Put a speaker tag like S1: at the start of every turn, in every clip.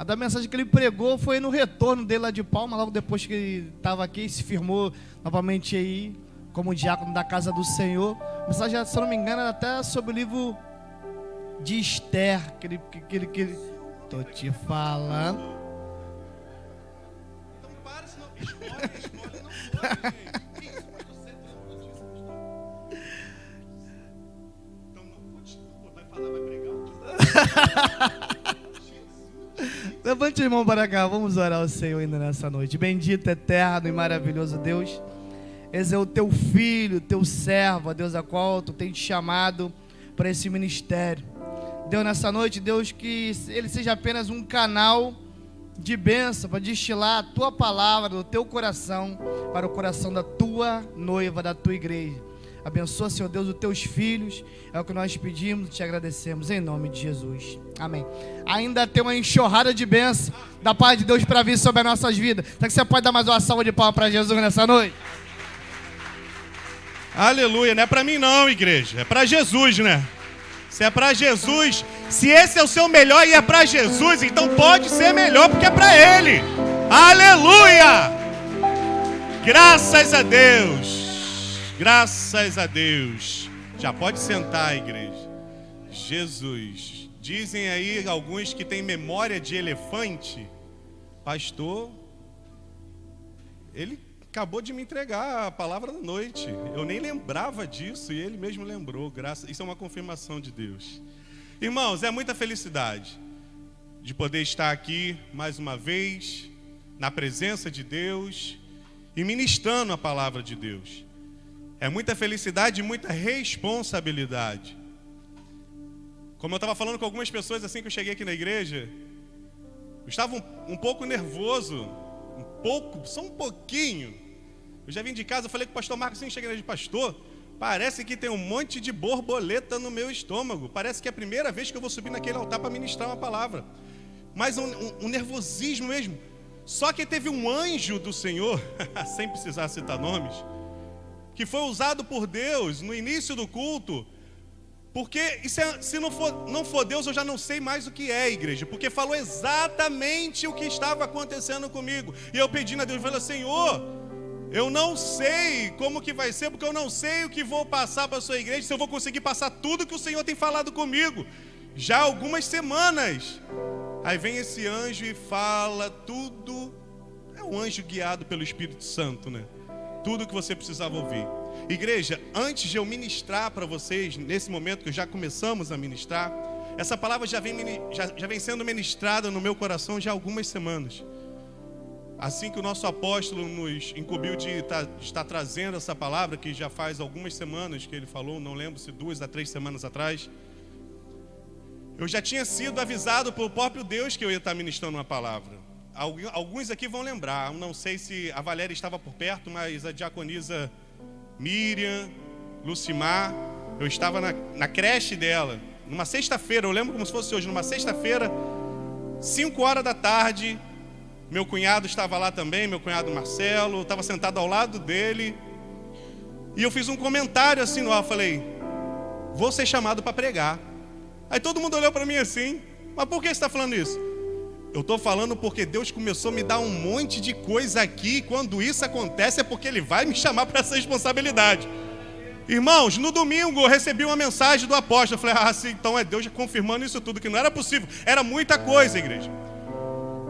S1: A da mensagem que ele pregou foi no retorno dele lá de Palma, logo depois que ele estava aqui e se firmou novamente aí como diácono da casa do Senhor. A mensagem, se eu não me engano, era até sobre o livro de Esther, que ele... Tô te falando.
S2: Então para, senão escolhe não pode, gente. Isso, mas você tem Então não continua, vai falar, vai pregar.
S1: Levante a mão para cá, vamos orar ao Senhor ainda nessa noite. Bendito, eterno e maravilhoso Deus, esse é o teu filho, teu servo, a Deus, a qual tu tem te chamado para esse ministério. Deus, nessa noite, Deus, que ele seja apenas um canal de bênção para destilar a tua palavra do teu coração para o coração da tua noiva, da tua igreja. Abençoa, Senhor Deus, os teus filhos. É o que nós pedimos e te agradecemos em nome de Jesus. Amém. Ainda tem uma enxurrada de bênção da paz de Deus para vir sobre as nossas vidas. Será que você pode dar mais uma salva de palmas para Jesus nessa noite?
S2: Aleluia, não é para mim não, igreja. É para Jesus, né? Se é para Jesus, se esse é o seu melhor e é para Jesus, então pode ser melhor porque é para Ele. Aleluia! Graças a Deus. Graças a Deus. Já pode sentar, igreja. Jesus. Dizem aí alguns que têm memória de elefante. Pastor, ele acabou de me entregar a palavra da noite. Eu nem lembrava disso e ele mesmo lembrou. Isso é uma confirmação de Deus. Irmãos, é muita felicidade de poder estar aqui mais uma vez, na presença de Deus e ministrando a palavra de Deus. É muita felicidade e muita responsabilidade. Como eu estava falando com algumas pessoas assim que eu cheguei aqui na igreja, eu estava um pouco nervoso, só um pouquinho. Eu já vim de casa, eu falei com o pastor Marcos assim, cheguei na igreja, pastor, parece que tem um monte de borboleta no meu estômago. Parece que é a primeira vez que eu vou subir naquele altar para ministrar uma palavra. Mas um nervosismo mesmo. Só que teve um anjo do Senhor, sem precisar citar nomes, que foi usado por Deus no início do culto, porque se não for Deus, eu já não sei mais o que é, igreja, porque falou exatamente o que estava acontecendo comigo, e eu pedi a Deus, falei, Senhor, eu não sei como que vai ser, porque eu não sei o que vou passar para a sua igreja, se eu vou conseguir passar tudo que o Senhor tem falado comigo, já há algumas semanas. Aí vem esse anjo e fala tudo, é um anjo guiado pelo Espírito Santo, né? Tudo que você precisava ouvir. Igreja, antes de eu ministrar para vocês, nesse momento que já começamos a ministrar, essa palavra já vem sendo ministrada no meu coração já há algumas semanas. Assim que o nosso apóstolo nos incumbiu de estar trazendo essa palavra, que já faz algumas semanas que ele falou, não lembro se 2 a 3 semanas atrás, eu já tinha sido avisado pelo próprio Deus que eu ia estar ministrando uma palavra. Alguns aqui vão lembrar, não sei se a Valéria estava por perto, mas a diaconisa Miriam, Lucimar, eu estava na creche dela, numa sexta-feira, eu lembro como se fosse hoje, numa sexta-feira, 5 horas da tarde, meu cunhado estava lá também, meu cunhado Marcelo, eu estava sentado ao lado dele, e eu fiz um comentário assim no ar, falei, vou ser chamado para pregar. Aí todo mundo olhou para mim assim, mas por que você está falando isso? Eu estou falando porque Deus começou a me dar um monte de coisa aqui, e quando isso acontece é porque Ele vai me chamar para essa responsabilidade. Irmãos, no domingo eu recebi uma mensagem do apóstolo, eu falei, sim, então é Deus confirmando isso tudo, que não era possível, era muita coisa, igreja.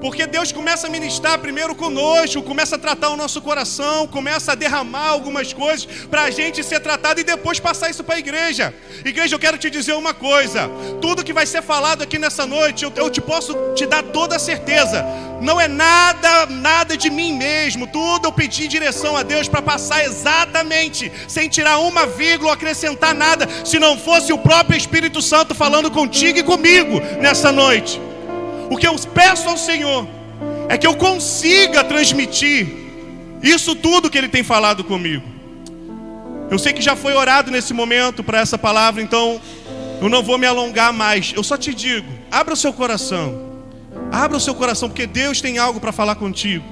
S2: Porque Deus começa a ministrar primeiro conosco, começa a tratar o nosso coração, começa a derramar algumas coisas para a gente ser tratado e depois passar isso para a igreja. Igreja, eu quero te dizer uma coisa, tudo que vai ser falado aqui nessa noite, eu posso te dar toda a certeza, não é nada de mim mesmo, tudo eu pedi direção a Deus para passar exatamente, sem tirar uma vírgula ou acrescentar nada, se não fosse o próprio Espírito Santo falando contigo e comigo nessa noite. O que eu peço ao Senhor é que eu consiga transmitir isso tudo que Ele tem falado comigo. Eu sei que já foi orado nesse momento para essa palavra, então eu não vou me alongar mais. Eu só te digo, abra o seu coração, porque Deus tem algo para falar contigo.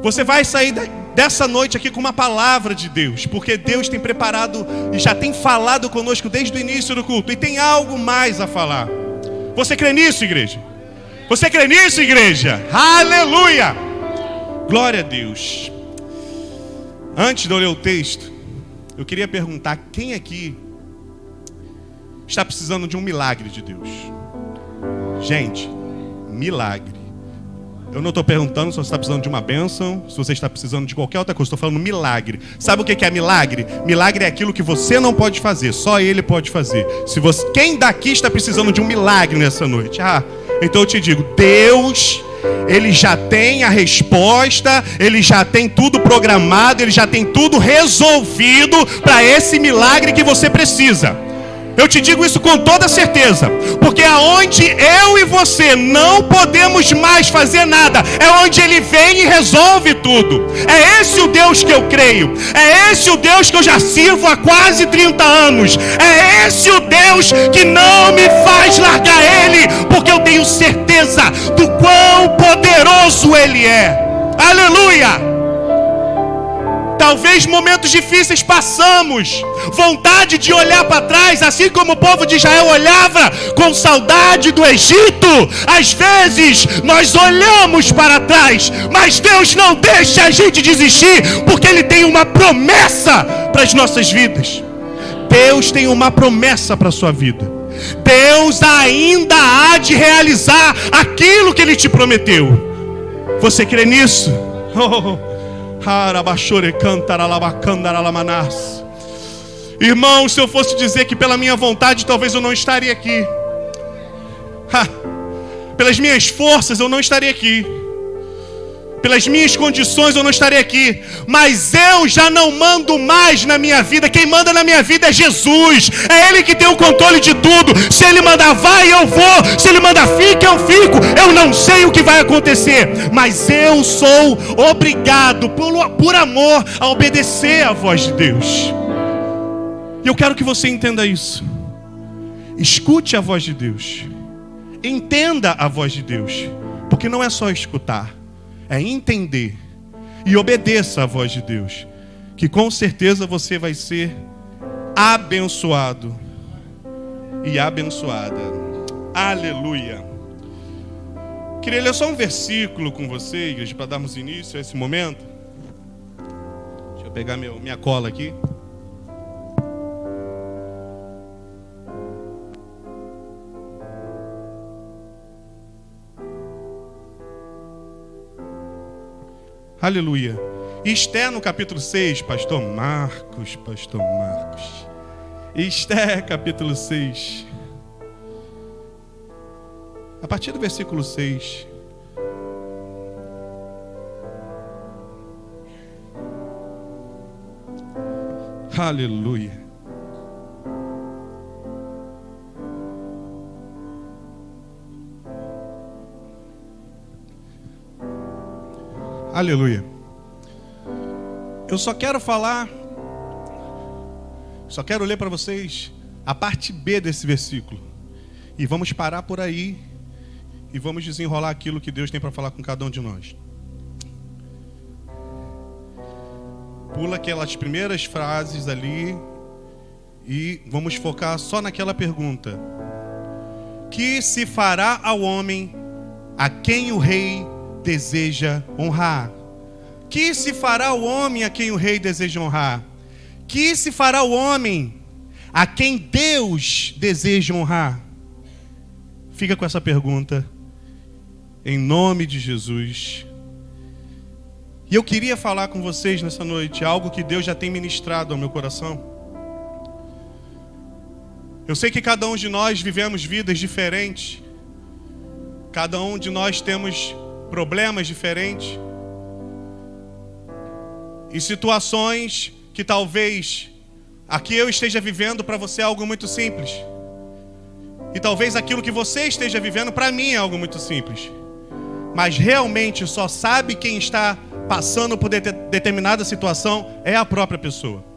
S2: Você vai sair dessa noite aqui com uma palavra de Deus, porque Deus tem preparado e já tem falado conosco desde o início do culto, e tem algo mais a falar. Você crê nisso, igreja? Você crê nisso, igreja? Aleluia! Glória a Deus. Antes de eu ler o texto, eu queria perguntar: quem aqui está precisando de um milagre de Deus? Gente, milagre. Eu não estou perguntando se você está precisando de uma bênção, se você está precisando de qualquer outra coisa. Estou falando milagre. Sabe o que é milagre? Milagre é aquilo que você não pode fazer, só Ele pode fazer. Quem daqui está precisando de um milagre nessa noite? Então eu te digo, Deus, Ele já tem a resposta, Ele já tem tudo programado, Ele já tem tudo resolvido para esse milagre que você precisa. Eu te digo isso com toda certeza, porque aonde eu e você não podemos mais fazer nada, é onde Ele vem e resolve tudo. É esse o Deus que eu creio, é esse o Deus que eu já sirvo há quase 30 anos, é esse o Deus que não me faz largar Ele, porque eu tenho certeza do quão poderoso Ele é. Aleluia! Talvez momentos difíceis passamos, vontade de olhar para trás, assim como o povo de Israel olhava com saudade do Egito. Às vezes nós olhamos para trás, mas Deus não deixa a gente desistir, porque Ele tem uma promessa para as nossas vidas. Deus tem uma promessa para a sua vida. Deus ainda há de realizar aquilo que Ele te prometeu. Você crê nisso? Irmão, se eu fosse dizer que pela minha vontade, talvez eu não estaria aqui. Pelas minhas forças eu não estaria aqui. Pelas minhas condições eu não estaria aqui. Mas eu já não mando mais na minha vida. Quem manda na minha vida é Jesus. É Ele que tem o controle de tudo. Se Ele mandar vai, eu vou. Se Ele mandar fica, eu fico. Eu não sei o que vai acontecer, mas eu sou obrigado por amor a obedecer à voz de Deus. E eu quero que você entenda isso. Escute a voz de Deus. Entenda a voz de Deus. Porque não é só escutar, é entender. E obedeça à voz de Deus, que com certeza você vai ser abençoado e abençoada. Aleluia. Queria ler só um versículo com você, igreja, para darmos início a esse momento. Deixa eu pegar minha cola aqui. Aleluia. Esté no capítulo 6, pastor Marcos. Esté capítulo 6. A partir do versículo 6. Aleluia. Aleluia. Eu só quero ler para vocês a parte B desse versículo. E vamos parar por aí e vamos desenrolar aquilo que Deus tem para falar com cada um de nós. Pula aquelas primeiras frases ali e vamos focar só naquela pergunta: que se fará ao homem a quem o rei deseja honrar? Que se fará o homem a quem o rei deseja honrar? Que se fará o homem a quem Deus deseja honrar? Fica com essa pergunta, em nome de Jesus. E eu queria falar com vocês nessa noite algo que Deus já tem ministrado ao meu coração. Eu sei que cada um de nós vivemos vidas diferentes. Cada um de nós temos problemas diferentes e situações que talvez aqui eu esteja vivendo para você é algo muito simples, e talvez aquilo que você esteja vivendo para mim é algo muito simples, mas realmente só sabe quem está passando por determinada situação é a própria pessoa.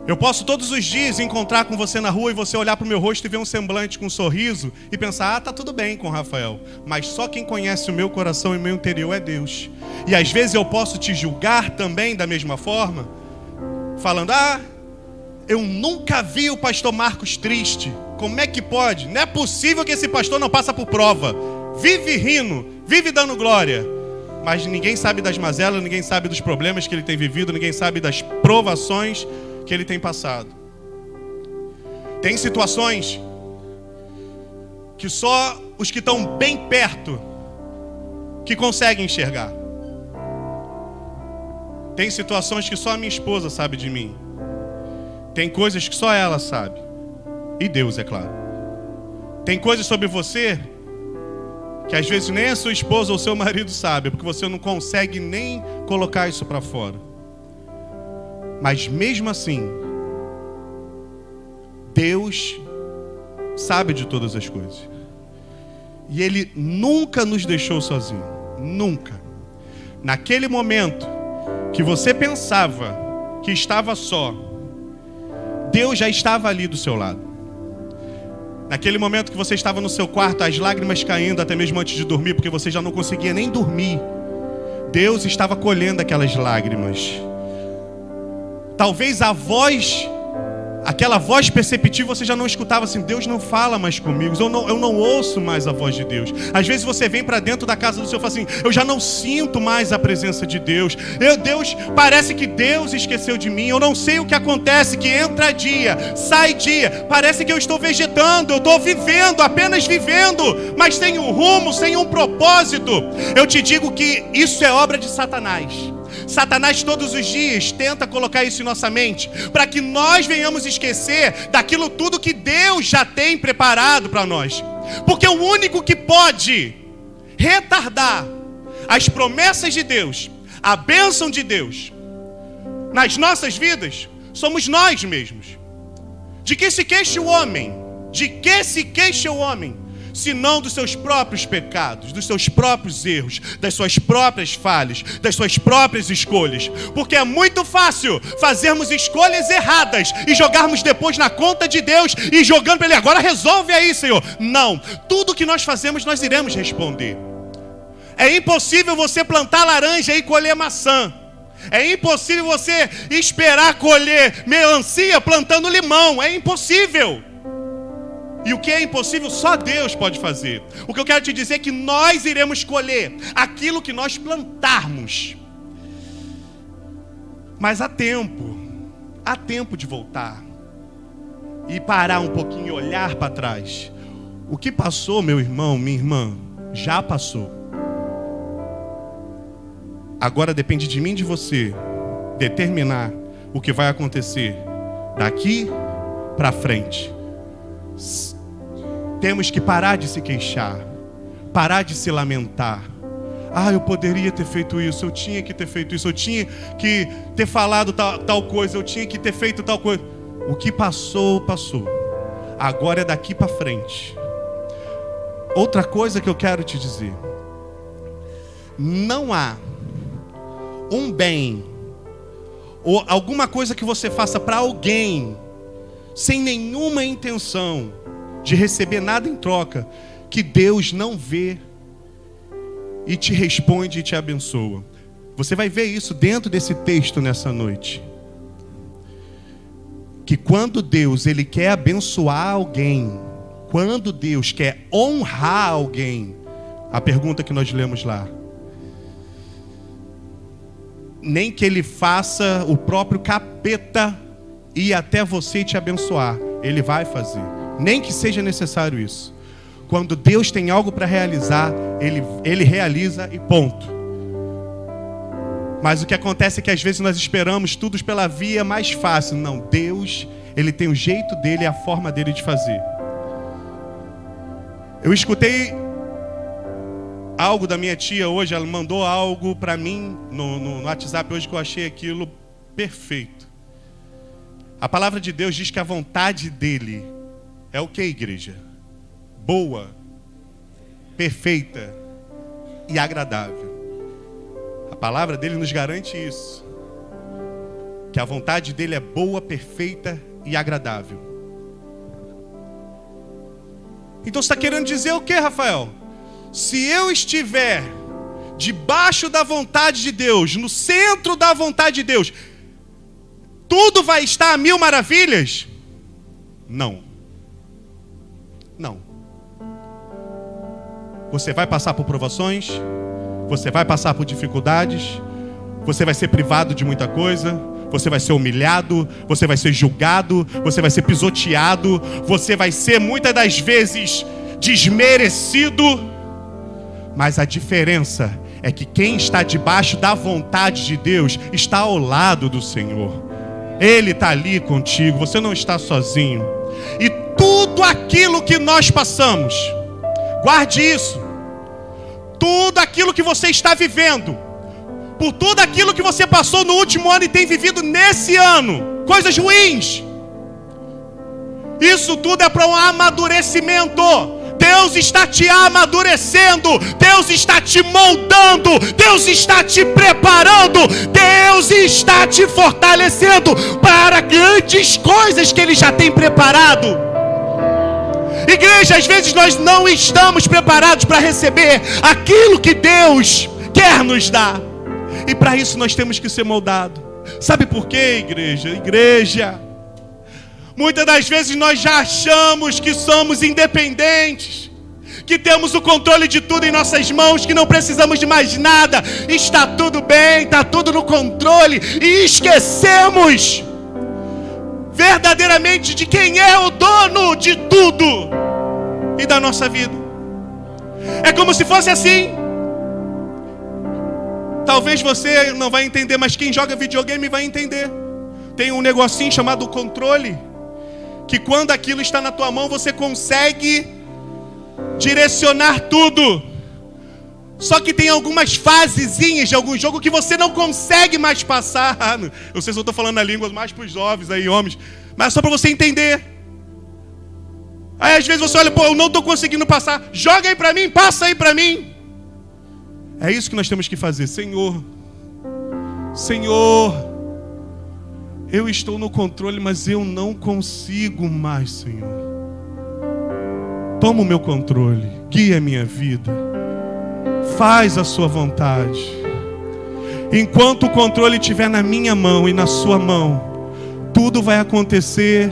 S2: Eu posso todos os dias encontrar com você na rua e você olhar para o meu rosto e ver um semblante com um sorriso e pensar, tá tudo bem com o Rafael. Mas só quem conhece o meu coração e o meu interior é Deus. E às vezes eu posso te julgar também da mesma forma, falando, eu nunca vi o pastor Marcos triste. Como é que pode? Não é possível que esse pastor não passa por prova. vive rindo, vive dando glória. Mas ninguém sabe das mazelas, ninguém sabe dos problemas que ele tem vivido, ninguém sabe das provações que ele tem passado. Tem situações que só os que estão bem perto que conseguem enxergar. Tem situações que só a minha esposa sabe de mim. Tem coisas que só ela sabe. E Deus, é claro. Tem coisas sobre você que às vezes nem a sua esposa ou seu marido sabe, porque você não consegue nem colocar isso para fora. Mas mesmo assim, Deus sabe de todas as coisas. E Ele nunca nos deixou sozinhos. Nunca. Naquele momento que você pensava que estava só, Deus já estava ali do seu lado. Naquele momento que você estava no seu quarto, as lágrimas caindo até mesmo antes de dormir, porque você já não conseguia nem dormir, Deus estava colhendo aquelas lágrimas. Talvez aquela voz perceptiva, você já não escutava assim: Deus não fala mais comigo, eu não ouço mais a voz de Deus. Às vezes você vem para dentro da casa do Senhor e fala assim: eu já não sinto mais a presença de Deus. Parece que Deus esqueceu de mim. Eu não sei o que acontece, que entra dia, sai dia. Parece que eu estou vegetando, eu estou vivendo, apenas vivendo, mas sem um rumo, sem um propósito. Eu te digo que isso é obra de Satanás. Satanás todos os dias tenta colocar isso em nossa mente, para que nós venhamos esquecer daquilo tudo que Deus já tem preparado para nós. Porque o único que pode retardar as promessas de Deus, a bênção de Deus nas nossas vidas, somos nós mesmos. De que se queixa o homem? De que se queixa o homem? Senão dos seus próprios pecados, dos seus próprios erros, das suas próprias falhas, das suas próprias escolhas. Porque é muito fácil fazermos escolhas erradas e jogarmos depois na conta de Deus e jogando para Ele: agora resolve aí, Senhor. Não, tudo que nós fazemos nós iremos responder. É impossível você plantar laranja e colher maçã. É impossível você esperar colher melancia plantando limão. É impossível. E o que é impossível, só Deus pode fazer. O que eu quero te dizer é que nós iremos colher aquilo que nós plantarmos. Mas há tempo de voltar e parar um pouquinho e olhar para trás. O que passou, meu irmão, minha irmã, já passou. Agora depende de mim e de você determinar o que vai acontecer daqui para frente. Temos que parar de se queixar, parar de se lamentar. Eu poderia ter feito isso, eu tinha que ter feito isso, eu tinha que ter falado tal coisa, eu tinha que ter feito tal coisa. O que passou, passou. Agora é daqui para frente. Outra coisa que eu quero te dizer: não há um bem ou alguma coisa que você faça para alguém sem nenhuma intenção de receber nada em troca, que Deus não vê e te responde e te abençoa. Você vai ver isso dentro desse texto nessa noite. Que quando Deus Ele quer abençoar alguém, quando Deus quer honrar alguém, a pergunta que nós lemos lá, nem que Ele faça o próprio capeta ir até você e te abençoar, Ele vai fazer. Nem que seja necessário isso. Quando Deus tem algo para realizar, Ele realiza e ponto. Mas o que acontece é que às vezes nós esperamos tudo pela via mais fácil. Não, Deus, Ele tem o jeito dEle, a forma dEle de fazer. Eu escutei algo da minha tia hoje, ela mandou algo para mim no WhatsApp hoje que eu achei aquilo perfeito. A palavra de Deus diz que a vontade dEle é o que, igreja? Boa, perfeita e agradável. A palavra dele nos garante isso. Que a vontade dele é boa, perfeita e agradável. Então você está querendo dizer o que, Rafael? Se eu estiver debaixo da vontade de Deus, no centro da vontade de Deus, tudo vai estar a mil maravilhas? Não. Não. Você vai passar por provações, você vai passar por dificuldades, você vai ser privado de muita coisa, você vai ser humilhado, você vai ser julgado, você vai ser pisoteado, você vai ser muitas das vezes desmerecido. Mas a diferença é que quem está debaixo da vontade de Deus está ao lado do Senhor. Ele está ali contigo, você não está sozinho. E tudo aquilo que nós passamos, guarde isso. Tudo aquilo que você está vivendo, por tudo aquilo que você passou no último ano e tem vivido nesse ano, coisas ruins, isso tudo é para um amadurecimento. Deus está te amadurecendo, Deus está te moldando, Deus está te preparando, Deus está te fortalecendo para grandes coisas que Ele já tem preparado. Igreja, às vezes nós não estamos preparados para receber aquilo que Deus quer nos dar. E para isso nós temos que ser moldados. Sabe por quê, igreja? Igreja, muitas das vezes nós já achamos que somos independentes, que temos o controle de tudo em nossas mãos, que não precisamos de mais nada, está tudo bem, está tudo no controle, e esquecemos verdadeiramente de quem é o dono de tudo e da nossa vida. É como se fosse assim. Talvez você não vai entender, mas quem joga videogame vai entender. Tem um negocinho chamado controle, que quando aquilo está na tua mão, você consegue direcionar tudo. Só que tem algumas fasezinhas de algum jogo que você não consegue mais passar. Eu sei se eu estou falando a língua mais para os jovens aí, homens, mas só para você entender. Aí às vezes você olha, pô, eu não estou conseguindo passar. Joga aí para mim, passa aí para mim. É isso que nós temos que fazer. Senhor, Senhor, eu estou no controle, mas eu não consigo mais, Senhor. Toma o meu controle, guia a minha vida. Faz a sua vontade. Enquanto o controle estiver na minha mão e na sua mão, tudo vai acontecer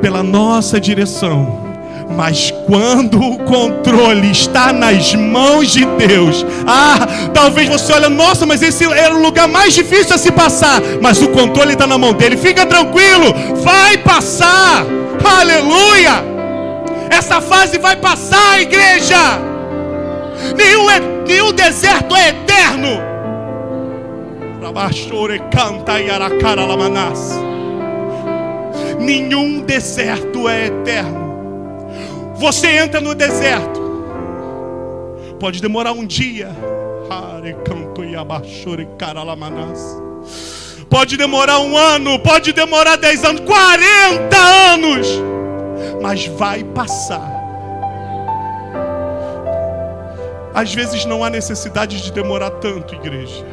S2: pela nossa direção. Mas quando o controle está nas mãos de Deus, talvez você olhe, nossa, mas esse era o lugar mais difícil a se passar. Mas o controle está na mão dele. Fica tranquilo, vai passar. Aleluia! Essa fase vai passar, igreja. Nenhum deserto é eterno. Nenhum deserto é eterno. Você entra no deserto, pode demorar um dia, pode demorar um ano, pode demorar 10 anos, 40 anos, mas vai passar. Às vezes não há necessidade de demorar tanto, igreja,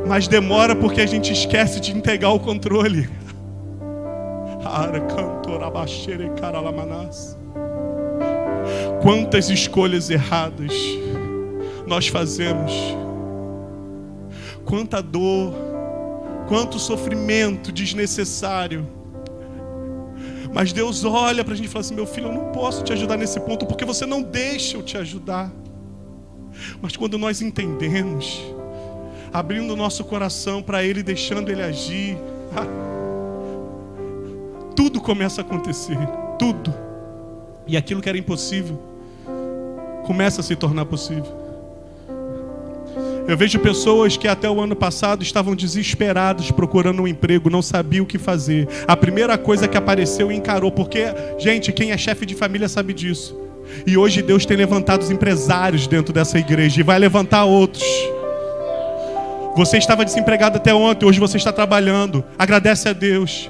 S2: mas demora porque a gente esquece de entregar o controle. Quantas escolhas erradas nós fazemos, quanta dor, quanto sofrimento desnecessário. Mas Deus olha para a gente e fala assim: meu filho, eu não posso te ajudar nesse ponto porque você não deixa eu te ajudar. Mas quando nós entendemos, abrindo o nosso coração para Ele, deixando Ele agir, tudo começa a acontecer, tudo. E aquilo que era impossível começa a se tornar possível. Eu vejo pessoas que até o ano passado estavam desesperadas procurando um emprego, não sabiam o que fazer. A primeira coisa que apareceu encarou, porque, gente, quem é chefe de família sabe disso. E hoje Deus tem levantado os empresários dentro dessa igreja e vai levantar outros. Você estava desempregado até ontem, hoje você está trabalhando. Agradece a Deus.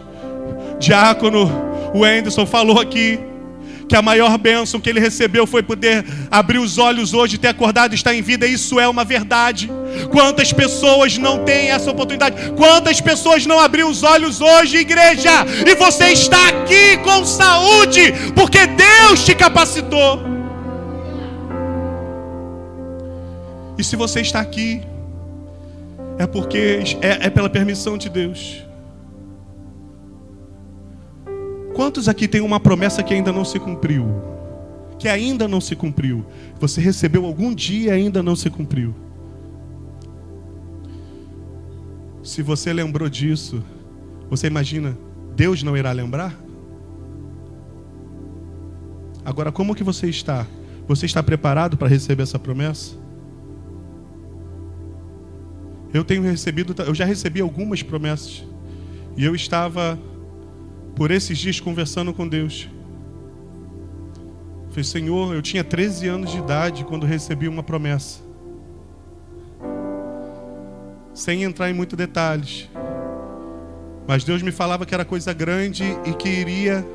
S2: Diácono Wenderson falou aqui que a maior bênção que ele recebeu foi poder abrir os olhos hoje, ter acordado e estar em vida. Isso é uma verdade. Quantas pessoas não têm essa oportunidade? Quantas pessoas não abriram os olhos hoje, igreja? E você está aqui com saúde, porque Deus te capacitou. E se você está aqui, é porque é pela permissão de Deus. Quantos aqui tem uma promessa que ainda não se cumpriu? que ainda não se cumpriu. Você recebeu algum dia e ainda não se cumpriu. Se você lembrou disso, você imagina, Deus não irá lembrar? Agora, como que você está? Você está preparado para receber essa promessa? Eu já recebi algumas promessas. E eu estava, por esses dias, conversando com Deus. Falei, Senhor, eu tinha 13 anos de idade quando recebi uma promessa. Sem entrar em muitos detalhes. Mas Deus me falava que era coisa grande e que iria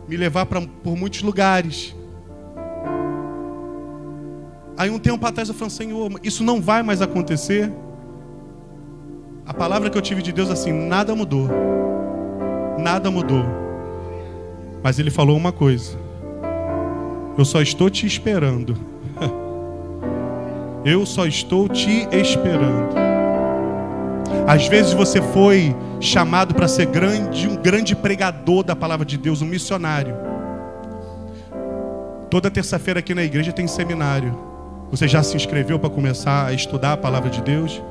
S2: me levar por muitos lugares. Aí um tempo atrás eu falei, Senhor, isso não vai mais acontecer. A palavra que eu tive de Deus assim, nada mudou. Nada mudou. Mas Ele falou uma coisa. Eu só estou te esperando. Eu só estou te esperando. Às vezes você foi chamado para ser um grande pregador da palavra de Deus, um missionário. Toda terça-feira aqui na igreja tem seminário. Você já se inscreveu para começar a estudar a palavra de Deus?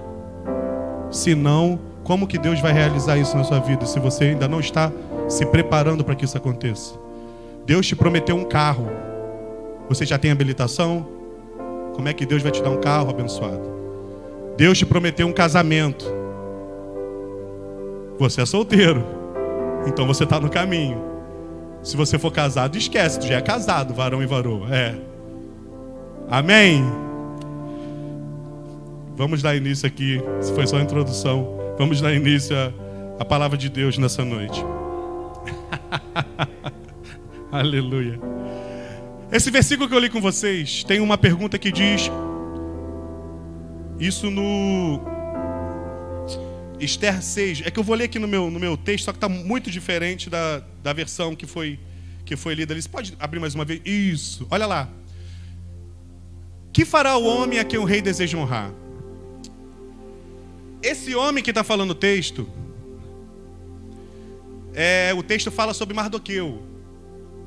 S2: Se não, como que Deus vai realizar isso na sua vida, se você ainda não está se preparando para que isso aconteça? Deus te prometeu um carro. Você já tem habilitação? Como é que Deus vai te dar um carro abençoado? Deus te prometeu um casamento. Você é solteiro, então você está no caminho. Se você for casado, esquece, tu já é casado, varão e varoa. Amém? Vamos dar início aqui, se foi só a introdução, vamos dar início à palavra de Deus nessa noite. Aleluia. Esse versículo que eu li com vocês, tem uma pergunta que diz, isso no Esther 6, é que eu vou ler aqui no meu texto, só que está muito diferente da versão que foi lida ali. Você pode abrir mais uma vez? Isso, olha lá. Que fará o homem a quem o rei deseja honrar? Esse homem que está falando o texto fala sobre Mardoqueu.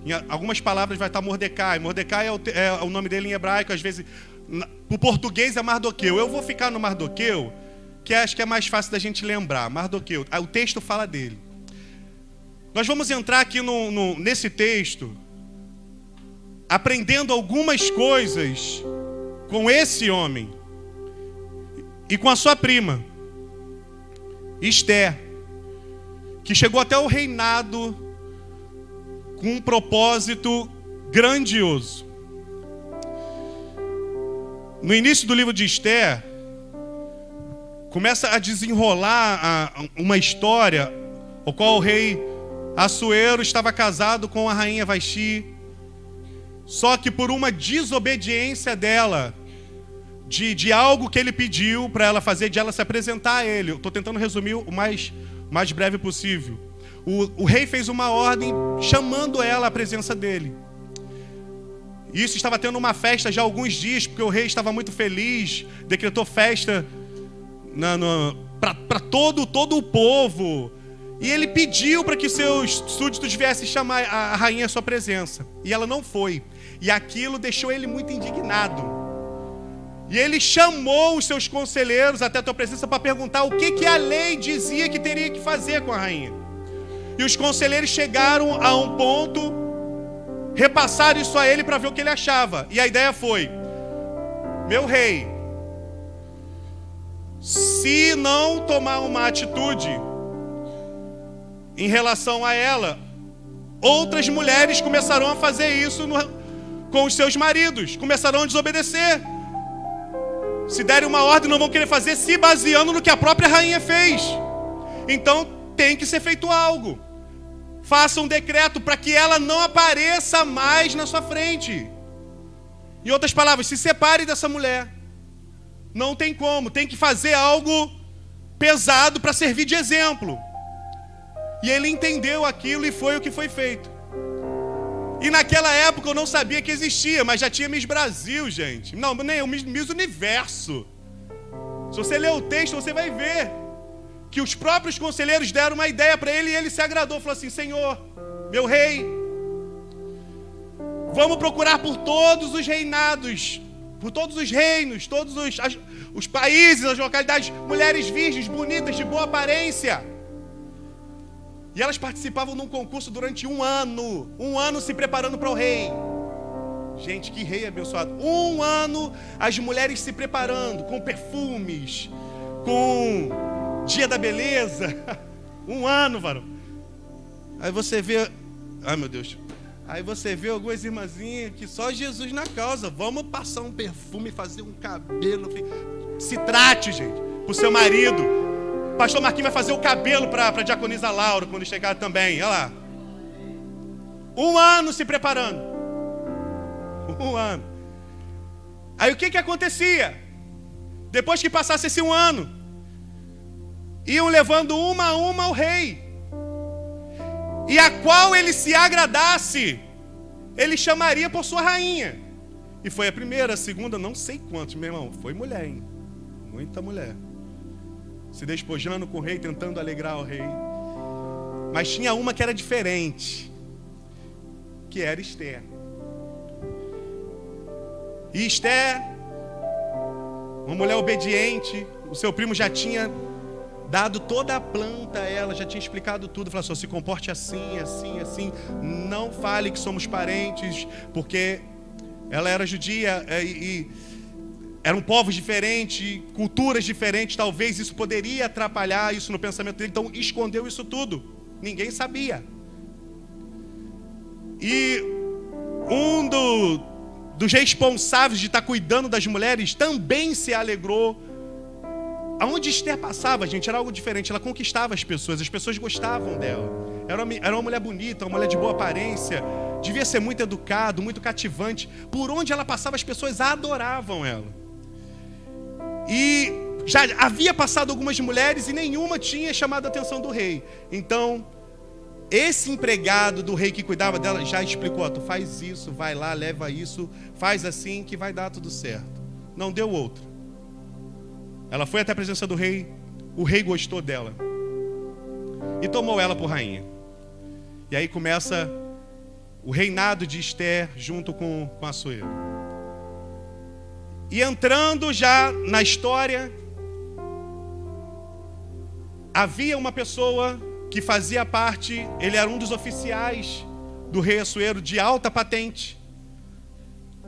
S2: Em algumas palavras vai estar Mordecai. Mordecai é o nome dele em hebraico, às vezes, o português é Mardoqueu. Eu vou ficar no Mardoqueu, que acho que é mais fácil da gente lembrar. Mardoqueu, o texto fala dele. Nós vamos entrar aqui nesse texto, aprendendo algumas coisas com esse homem e com a sua prima, Esther, que chegou até o reinado com um propósito grandioso. No início do livro de Esther, começa a desenrolar uma história, o qual o rei Assuero estava casado com a rainha Vaxi, só que por uma desobediência dela, de algo que ele pediu para ela fazer, de ela se apresentar a ele. Eu estou tentando resumir o mais breve possível. O rei fez uma ordem chamando ela à presença dele. Isso estava tendo uma festa já há alguns dias, porque o rei estava muito feliz, decretou festa para todo o povo. E ele pediu para que seus súditos viessem chamar a rainha à sua presença. E ela não foi. E aquilo deixou ele muito indignado. E ele chamou os seus conselheiros até a tua presença para perguntar o que a lei dizia que teria que fazer com a rainha. E os conselheiros chegaram a um ponto, repassaram isso a ele para ver o que ele achava. E a ideia foi: meu rei, se não tomar uma atitude em relação a ela, outras mulheres começarão a fazer isso com os seus maridos, começarão a desobedecer. Se derem uma ordem, não vão querer fazer, se baseando no que a própria rainha fez. Então tem que ser feito algo. Faça um decreto para que ela não apareça mais na sua frente. Em outras palavras, se separe dessa mulher. Não tem como, tem que fazer algo pesado para servir de exemplo. E ele entendeu aquilo e foi o que foi feito. E naquela época eu não sabia que existia, mas já tinha Miss Brasil, gente. Não, nem o Miss Universo. Se você ler o texto, você vai ver que os próprios conselheiros deram uma ideia para ele e ele se agradou. Falou assim: Senhor, meu rei, Vamos procurar por todos os reinados, por todos os reinos, todos os países, as localidades, mulheres virgens, bonitas, de boa aparência. E elas participavam de um concurso durante um ano se preparando para o rei. Gente, que rei abençoado. Um ano as mulheres se preparando, com perfumes, com dia da beleza. Um ano, varão. Aí você vê, ai meu Deus, aí você vê algumas irmãzinhas que só Jesus na causa. Vamos passar um perfume, fazer um cabelo. Se trate, gente, pro seu marido. O pastor Marquinhos vai fazer o cabelo para a diaconisa Laura quando chegar também. Olha lá. Um ano se preparando. Um ano. Aí o que acontecia? Depois que passasse esse um ano, iam levando uma a uma ao rei. E a qual ele se agradasse, ele chamaria por sua rainha. E foi a primeira, a segunda, não sei quantos, meu irmão. Foi mulher, hein? Muita mulher. Se despojando com o rei, tentando alegrar o rei. Mas tinha uma que era diferente, que era Esther. E Esther, uma mulher obediente, o seu primo já tinha dado toda a planta a ela, já tinha explicado tudo. Falou assim: se comporte assim, assim, assim. Não fale que somos parentes, porque ela era judia e eram povos diferentes, culturas diferentes. Talvez isso poderia atrapalhar isso no pensamento dele. Então escondeu isso tudo. Ninguém sabia. E um dos responsáveis de estar cuidando das mulheres também se alegrou. Aonde Esther passava, gente, era algo diferente. Ela conquistava as pessoas gostavam dela. Era uma mulher bonita, uma mulher de boa aparência. Devia ser muito educado, muito cativante. Por onde ela passava, as pessoas adoravam ela. E já havia passado algumas mulheres e nenhuma tinha chamado a atenção do rei. Então, esse empregado do rei que cuidava dela já explicou: tu faz isso, vai lá, leva isso, faz assim que vai dar tudo certo. Não deu outro. Ela foi até a presença do rei, o rei gostou dela e tomou ela por rainha. E aí começa o reinado de Esther junto com Assuero. E entrando já na história, havia uma pessoa que fazia parte, ele era um dos oficiais do rei Assuero de alta patente,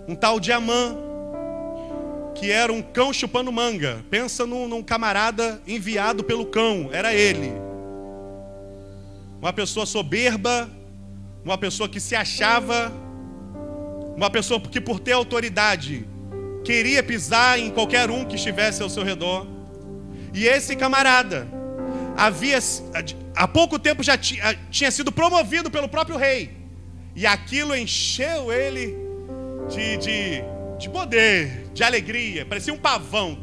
S2: um tal de Amã, que era um cão chupando manga. Pensa num camarada enviado pelo cão, era ele. Uma pessoa soberba, uma pessoa que se achava, uma pessoa que por ter autoridade queria pisar em qualquer um que estivesse ao seu redor. E esse camarada há pouco tempo já tinha sido promovido pelo próprio rei. E aquilo encheu ele de poder, de alegria. Parecia um pavão,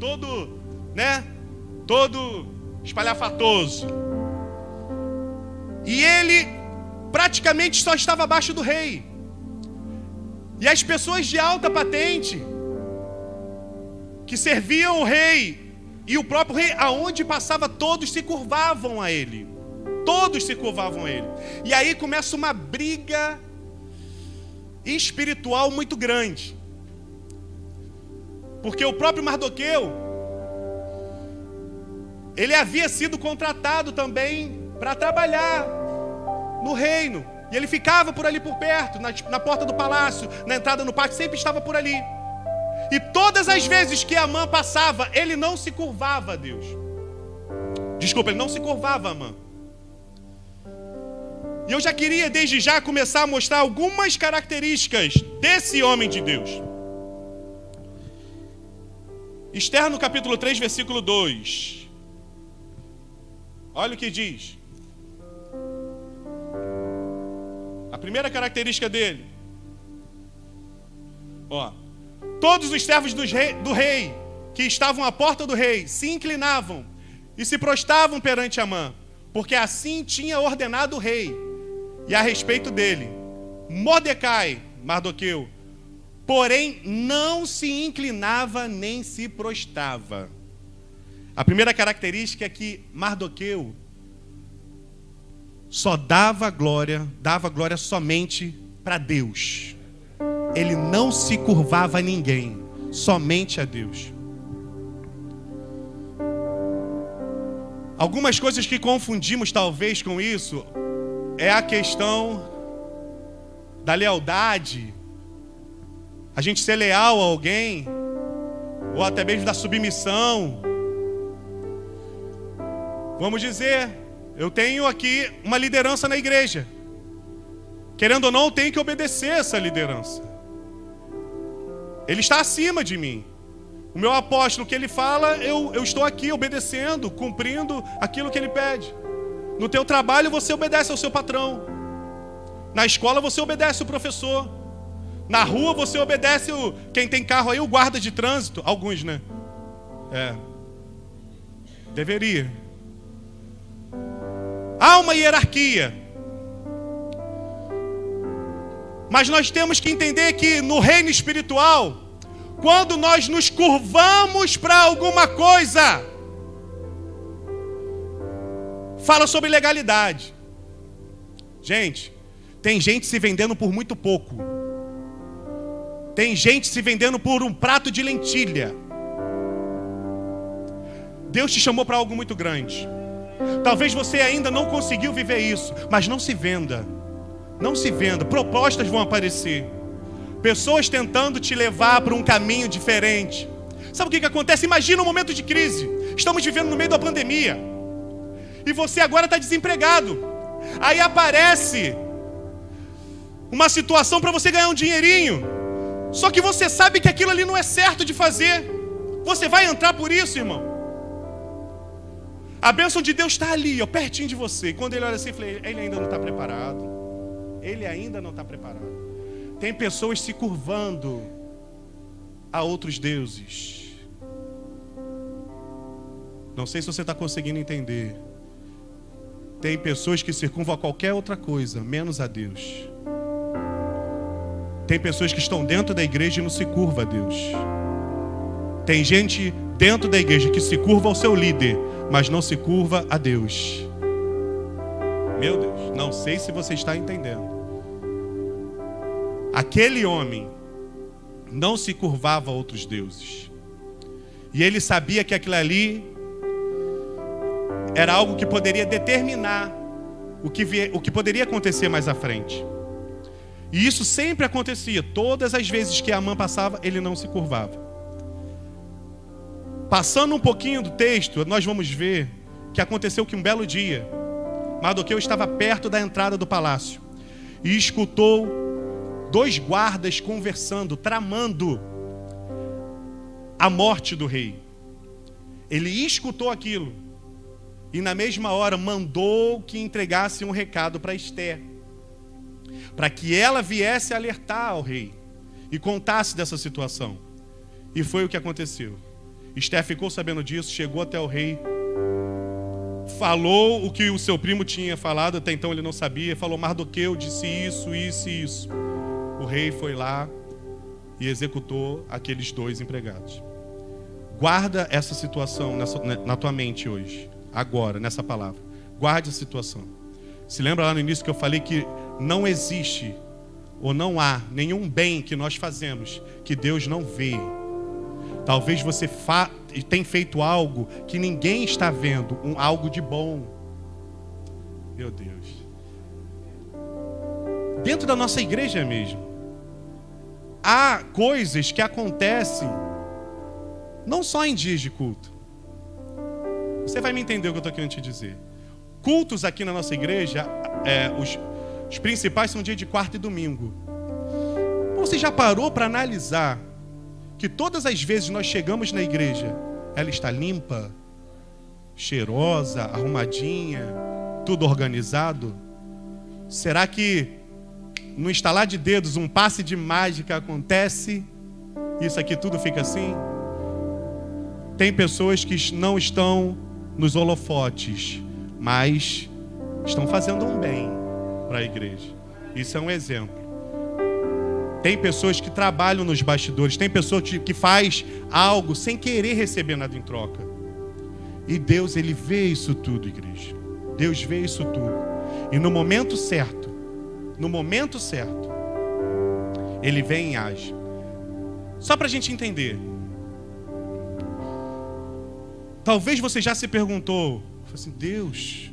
S2: todo espalhafatoso. E ele praticamente só estava abaixo do rei. E as pessoas de alta patente que serviam o rei e o próprio rei, aonde passava, todos se curvavam a ele. Todos se curvavam a ele. E aí começa uma briga espiritual muito grande. Porque o próprio Mardoqueu, ele havia sido contratado também para trabalhar no reino. E ele ficava por ali por perto, na porta do palácio, na entrada no pátio, sempre estava por ali. E todas as vezes que Amã passava, ele não se curvava a Deus. Desculpa, ele não se curvava a Amã. E eu já queria desde já começar a mostrar algumas características desse homem de Deus. Esther no capítulo 3, versículo 2. Olha o que diz. A primeira característica dele. Todos os servos do rei que estavam à porta do rei se inclinavam e se prostravam perante Amã, porque assim tinha ordenado o rei. E a respeito dele, Mordecai, Mardoqueu, porém não se inclinava nem se prostrava. A primeira característica é que Mardoqueu só dava glória somente para Deus. ele não se curvava a ninguém, somente a Deus. Algumas coisas que confundimos talvez com isso é a questão da lealdade, a gente ser leal a alguém, ou até mesmo da submissão. Vamos dizer, eu tenho aqui uma liderança na igreja. Querendo ou não, eu tenho que obedecer essa liderança. Ele está acima de mim. O meu apóstolo, o que ele fala, eu estou aqui obedecendo, cumprindo aquilo que ele pede. No teu trabalho você obedece ao seu patrão. Na escola você obedece o professor. Na rua você obedece quem tem carro aí, o guarda de trânsito. Alguns, né? Deveria. Há uma hierarquia. Mas nós temos que entender que no reino espiritual, quando nós nos curvamos para alguma coisa, fala sobre legalidade. Gente, tem gente se vendendo por muito pouco. Tem gente se vendendo por um prato de lentilha. Deus te chamou para algo muito grande. Talvez você ainda não conseguiu viver isso, mas não se venda. Não se venda. Propostas vão aparecer. Pessoas tentando te levar para um caminho diferente. Sabe o que acontece? Imagina um momento de crise. Estamos vivendo no meio da pandemia. E você agora está desempregado. Aí aparece uma situação para você ganhar um dinheirinho. Só que você sabe que aquilo ali não é certo de fazer. Você vai entrar por isso, irmão? A bênção de Deus está ali, ó, pertinho de você. E quando ele olha assim, ele ainda não está preparado. Ele ainda não está preparado. Tem pessoas se curvando a outros deuses. Não sei se você está conseguindo entender. Tem pessoas que se curvam a qualquer outra coisa, menos a Deus. Tem pessoas que estão dentro da igreja e não se curva a Deus. Tem gente dentro da igreja que se curva ao seu líder, mas não se curva a Deus. Meu Deus, não sei se você está entendendo. Aquele homem não se curvava a outros deuses. E ele sabia que aquilo ali era algo que poderia determinar o que poderia acontecer mais à frente. E isso sempre acontecia. Todas as vezes que Amã passava, ele não se curvava. Passando um pouquinho do texto, nós vamos ver que aconteceu que um belo dia, Mardoqueu estava perto da entrada do palácio e escutou 2 guardas conversando, tramando a morte do rei. Ele escutou aquilo e na mesma hora mandou que entregasse um recado para Ester, para que ela viesse alertar ao rei e contasse dessa situação. E foi o que aconteceu. Ester ficou sabendo disso, chegou até o rei, falou o que o seu primo tinha falado, até então ele não sabia, falou: Mardoqueu disse isso, isso e isso. O rei foi lá e executou aqueles 2 empregados. Guarda essa situação na tua mente hoje, agora, nessa palavra. Guarde a situação. Se lembra lá no início que eu falei que não existe ou não há nenhum bem que nós fazemos que Deus não vê. Talvez você tenha feito algo que ninguém está vendo, algo de bom. Meu Deus. Dentro da nossa igreja mesmo, há coisas que acontecem não só em dias de culto. Você vai me entender o que eu estou querendo te dizer. Cultos aqui na nossa igreja, os principais são dia de quarta e domingo. Você já parou para analisar que todas as vezes nós chegamos na igreja, ela está limpa, cheirosa, arrumadinha, tudo organizado? Será que no estalar de dedos, um passe de mágica acontece? Isso aqui tudo fica assim? Tem pessoas que não estão nos holofotes, mas estão fazendo um bem para a igreja. Isso é um exemplo. Tem pessoas que trabalham nos bastidores, tem pessoas que faz algo sem querer receber nada em troca. E Deus, Ele vê isso tudo, igreja. Deus vê isso tudo. E no momento certo, Ele vem e age. Só para a gente entender. Talvez você já se perguntou, assim, Deus,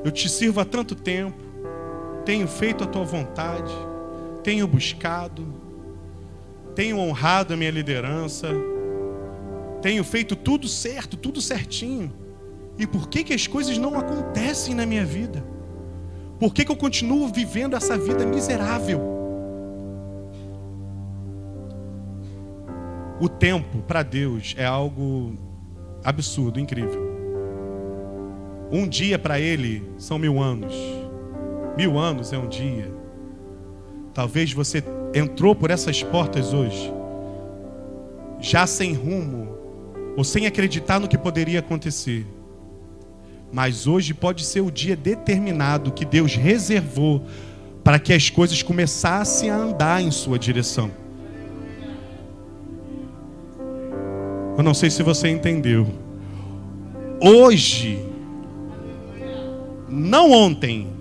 S2: eu te sirvo há tanto tempo, tenho feito a tua vontade, tenho buscado, tenho honrado a minha liderança, tenho feito tudo certo, tudo certinho. E por que as coisas não acontecem na minha vida? Por que eu continuo vivendo essa vida miserável? O tempo para Deus é algo absurdo, incrível. Um dia para Ele são 1000 anos. 1000 anos é um dia. Talvez você entrou por essas portas hoje, já sem rumo, ou sem acreditar no que poderia acontecer. Mas hoje pode ser o dia determinado que Deus reservou para que as coisas começassem a andar em sua direção. Eu não sei se você entendeu. Hoje, não ontem,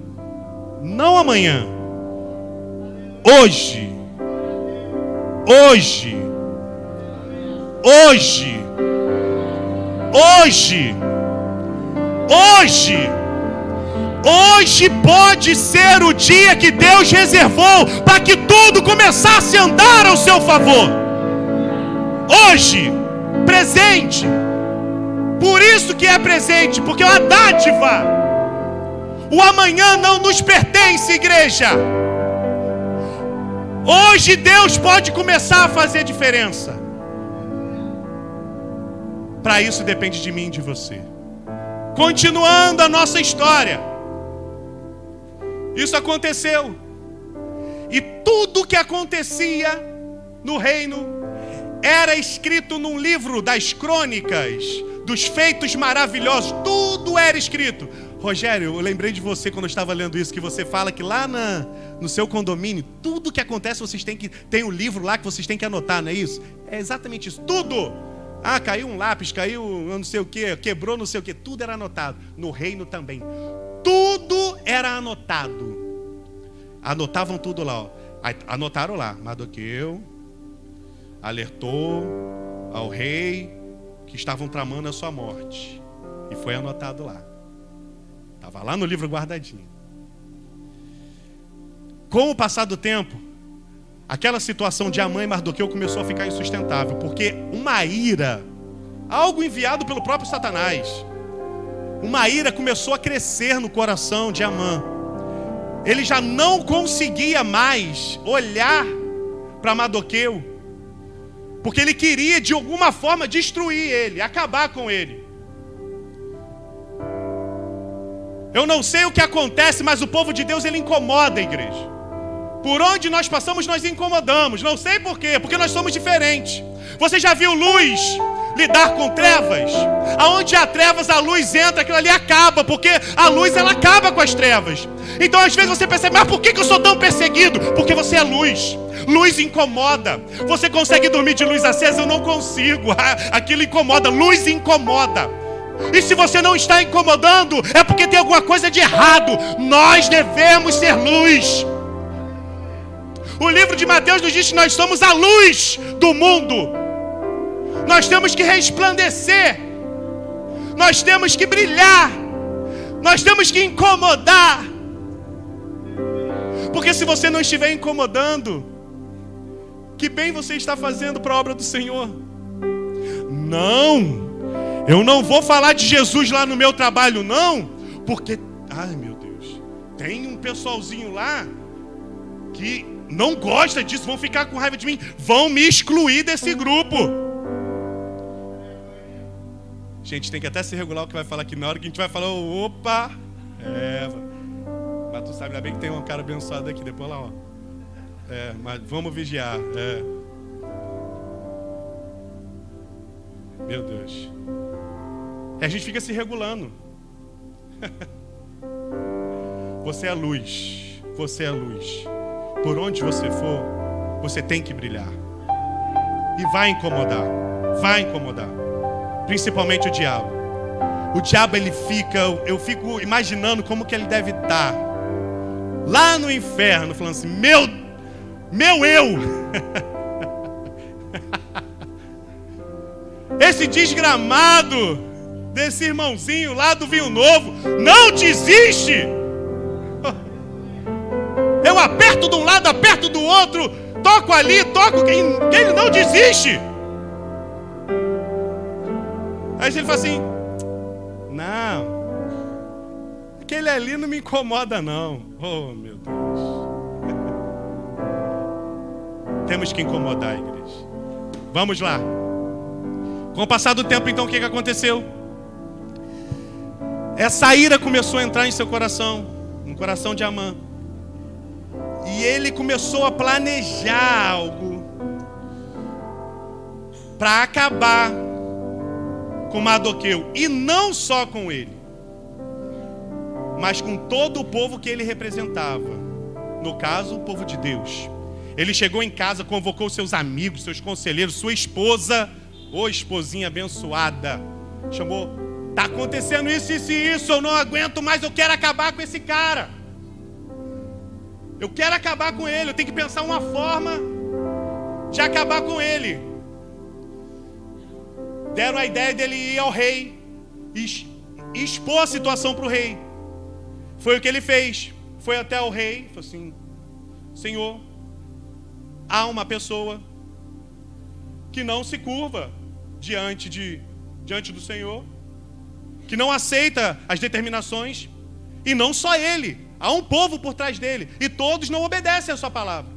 S2: não amanhã, hoje, hoje, hoje, hoje, hoje, hoje pode ser o dia que Deus reservou para que tudo começasse a andar ao seu favor. Hoje, presente. Por isso que é presente, porque é uma dádiva. O amanhã não nos pertence, igreja. Hoje Deus pode começar a fazer diferença. Para isso depende de mim e de você. Continuando a nossa história, isso aconteceu. E tudo que acontecia no reino era escrito num livro das crônicas, dos feitos maravilhosos. Tudo era escrito. Rogério, eu lembrei de você quando eu estava lendo isso, que você fala que lá no seu condomínio, tudo que acontece, vocês tem um livro lá que vocês têm que anotar, não é isso? É exatamente isso, tudo. Ah, caiu um lápis, caiu não sei o que, quebrou não sei o que, tudo era anotado. No reino também, tudo era anotado. Anotavam tudo lá, ó. Anotaram lá, Mardoqueu alertou ao rei que estavam tramando a sua morte. E foi anotado lá. Estava lá no livro guardadinho. Com o passar do tempo, aquela situação de Amã e Mardoqueu começou a ficar insustentável, porque uma ira, algo enviado pelo próprio Satanás, uma ira começou a crescer no coração de Amã. Ele já não conseguia mais olhar para Mardoqueu, porque ele queria de alguma forma destruir ele, acabar com ele. Eu não sei o que acontece, mas o povo de Deus, ele incomoda a igreja. Por onde nós passamos, nós incomodamos. Não sei por quê, porque nós somos diferentes. Você já viu luz lidar com trevas? Aonde há trevas, a luz entra, aquilo ali acaba, porque a luz, ela acaba com as trevas. Então às vezes você percebe, mas por que eu sou tão perseguido? Porque você é luz. Luz incomoda. Você consegue dormir de luz acesa? Eu não consigo. Aquilo incomoda, luz incomoda. E se você não está incomodando, é porque tem alguma coisa de errado. Nós devemos ser luz. O livro de Mateus nos diz que nós somos a luz do mundo. Nós temos que resplandecer. Nós temos que brilhar. Nós temos que incomodar. Porque se você não estiver incomodando, que bem você está fazendo para a obra do Senhor? Não, eu não vou falar de Jesus lá no meu trabalho, não. Porque, ai meu Deus, tem um pessoalzinho lá que não gosta disso, vão ficar com raiva de mim, vão me excluir desse grupo. Gente, tem que até se regular o que vai falar aqui. Na hora que a gente vai falar, opa, mas tu sabe, ainda bem que tem um cara abençoado aqui, depois lá, ó. Mas vamos vigiar. Meu Deus. E a gente fica se regulando. Você é luz. Você é luz. Por onde você for, você tem que brilhar. E vai incomodar. Vai incomodar. Principalmente o diabo. O diabo, ele fica... Eu fico imaginando como que ele deve estar. lá no inferno, falando assim, meu eu. Esse desgramado desse irmãozinho lá do Vinho Novo não desiste. Eu aperto de um lado, aperto do outro, toco ali, toco, que ele não desiste. Aí ele fala assim, não, aquele ali não me incomoda não. Oh, meu Deus. Temos que incomodar a igreja. Vamos lá. Com o passar do tempo, então, o que aconteceu? Essa ira começou a entrar em seu coração, no coração de Amã. E ele começou a planejar algo para acabar com Mardoqueu. E não só com ele, mas com todo o povo que ele representava. No caso, o povo de Deus. Ele chegou em casa, convocou seus amigos, seus conselheiros, sua esposa, ô esposinha abençoada. Chamou, tá acontecendo isso, isso e isso, eu não aguento mais, eu quero acabar com esse cara. Eu quero acabar com ele, eu tenho que pensar uma forma de acabar com ele. Deram a ideia dele ir ao rei e expor a situação para o rei. Foi o que ele fez. Foi até o rei, falou assim, Senhor, há uma pessoa que não se curva diante do Senhor, que não aceita as determinações, e não só ele, há um povo por trás dele, e todos não obedecem a sua palavra.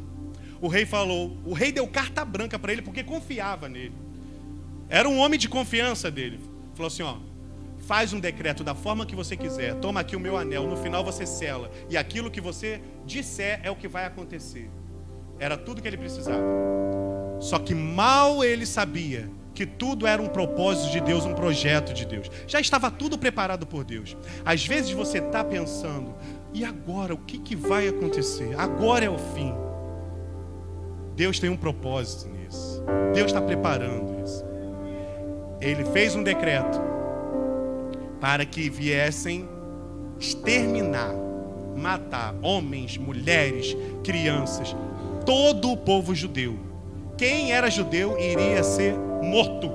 S2: O rei falou, o rei deu carta branca para ele, porque confiava nele, era um homem de confiança dele. Falou assim, ó, faz um decreto da forma que você quiser, toma aqui o meu anel, no final você sela, e aquilo que você disser é o que vai acontecer. Era tudo que ele precisava. Só que mal ele sabia que tudo era um propósito de Deus, um projeto de Deus. Já estava tudo preparado por Deus. Às vezes você está pensando, e agora? O que vai acontecer? Agora é o fim. Deus tem um propósito nisso. Deus está preparando isso. Ele fez um decreto para que viessem exterminar, matar homens, mulheres, crianças, todo o povo judeu. Quem era judeu iria ser morto.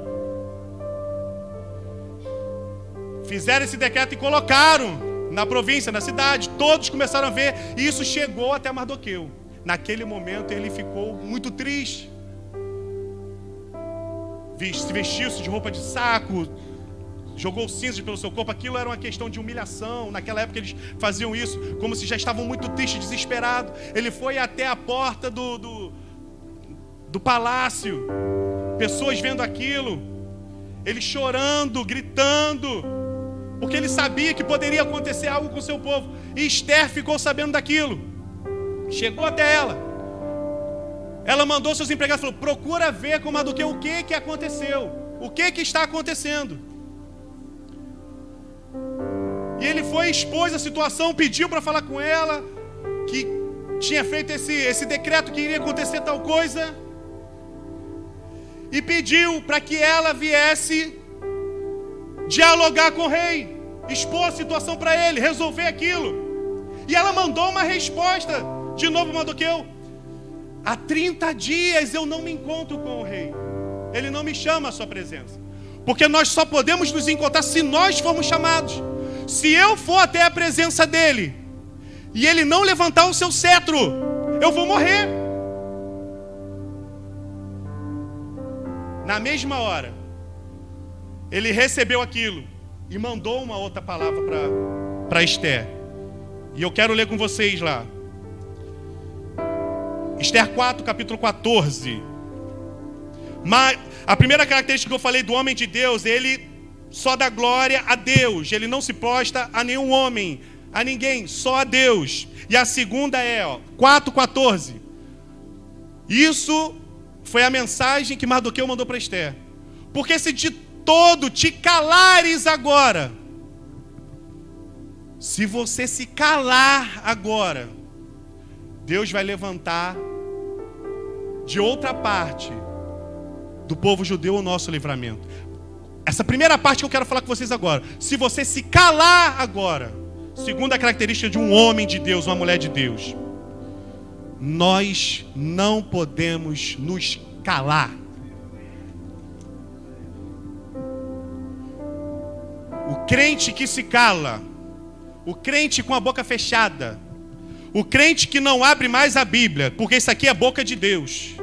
S2: Fizeram esse decreto e colocaram na província, na cidade. Todos começaram a ver, e isso chegou até Mardoqueu. Naquele momento ele ficou muito triste. Se vestiu-se de roupa de saco, jogou cinzas pelo seu corpo. Aquilo era uma questão de humilhação. Naquela época eles faziam isso como se já estavam muito tristes, desesperados. Ele foi até a porta do palácio, pessoas vendo aquilo, ele chorando, gritando, porque ele sabia que poderia acontecer algo com o seu povo. E Esther ficou sabendo daquilo, chegou até ela. Ela mandou seus empregados, falou, procura ver com Mardoqueu o que aconteceu, o que está acontecendo. E ele foi, expôs a situação, pediu para falar com ela, que tinha feito esse decreto que iria acontecer tal coisa, e pediu para que ela viesse dialogar com o rei, expor a situação para ele, resolver aquilo. E ela mandou uma resposta de novo, Mardoqueu: há 30 dias eu não me encontro com o rei, ele não me chama à sua presença, porque nós só podemos nos encontrar se nós formos chamados. Se eu for até a presença dele e ele não levantar o seu cetro, eu vou morrer. Na mesma hora, ele recebeu aquilo e mandou uma outra palavra para Esther. E eu quero ler com vocês lá. Esther 4, capítulo 14. Mas a primeira característica que eu falei do homem de Deus, ele só dá glória a Deus. Ele não se prosta a nenhum homem, a ninguém, só a Deus. E a segunda é 4:14. Isso foi a mensagem que Mardoqueu mandou para Esther. Porque se de todo te calares agora, se você se calar agora, Deus vai levantar de outra parte do povo judeu o nosso livramento. Essa primeira parte que eu quero falar com vocês agora. Se você se calar agora, segunda característica de um homem de Deus, uma mulher de Deus: nós não podemos nos calar. O crente que se cala, o crente com a boca fechada, o crente que não abre mais a Bíblia, porque isso aqui é a boca de Deus,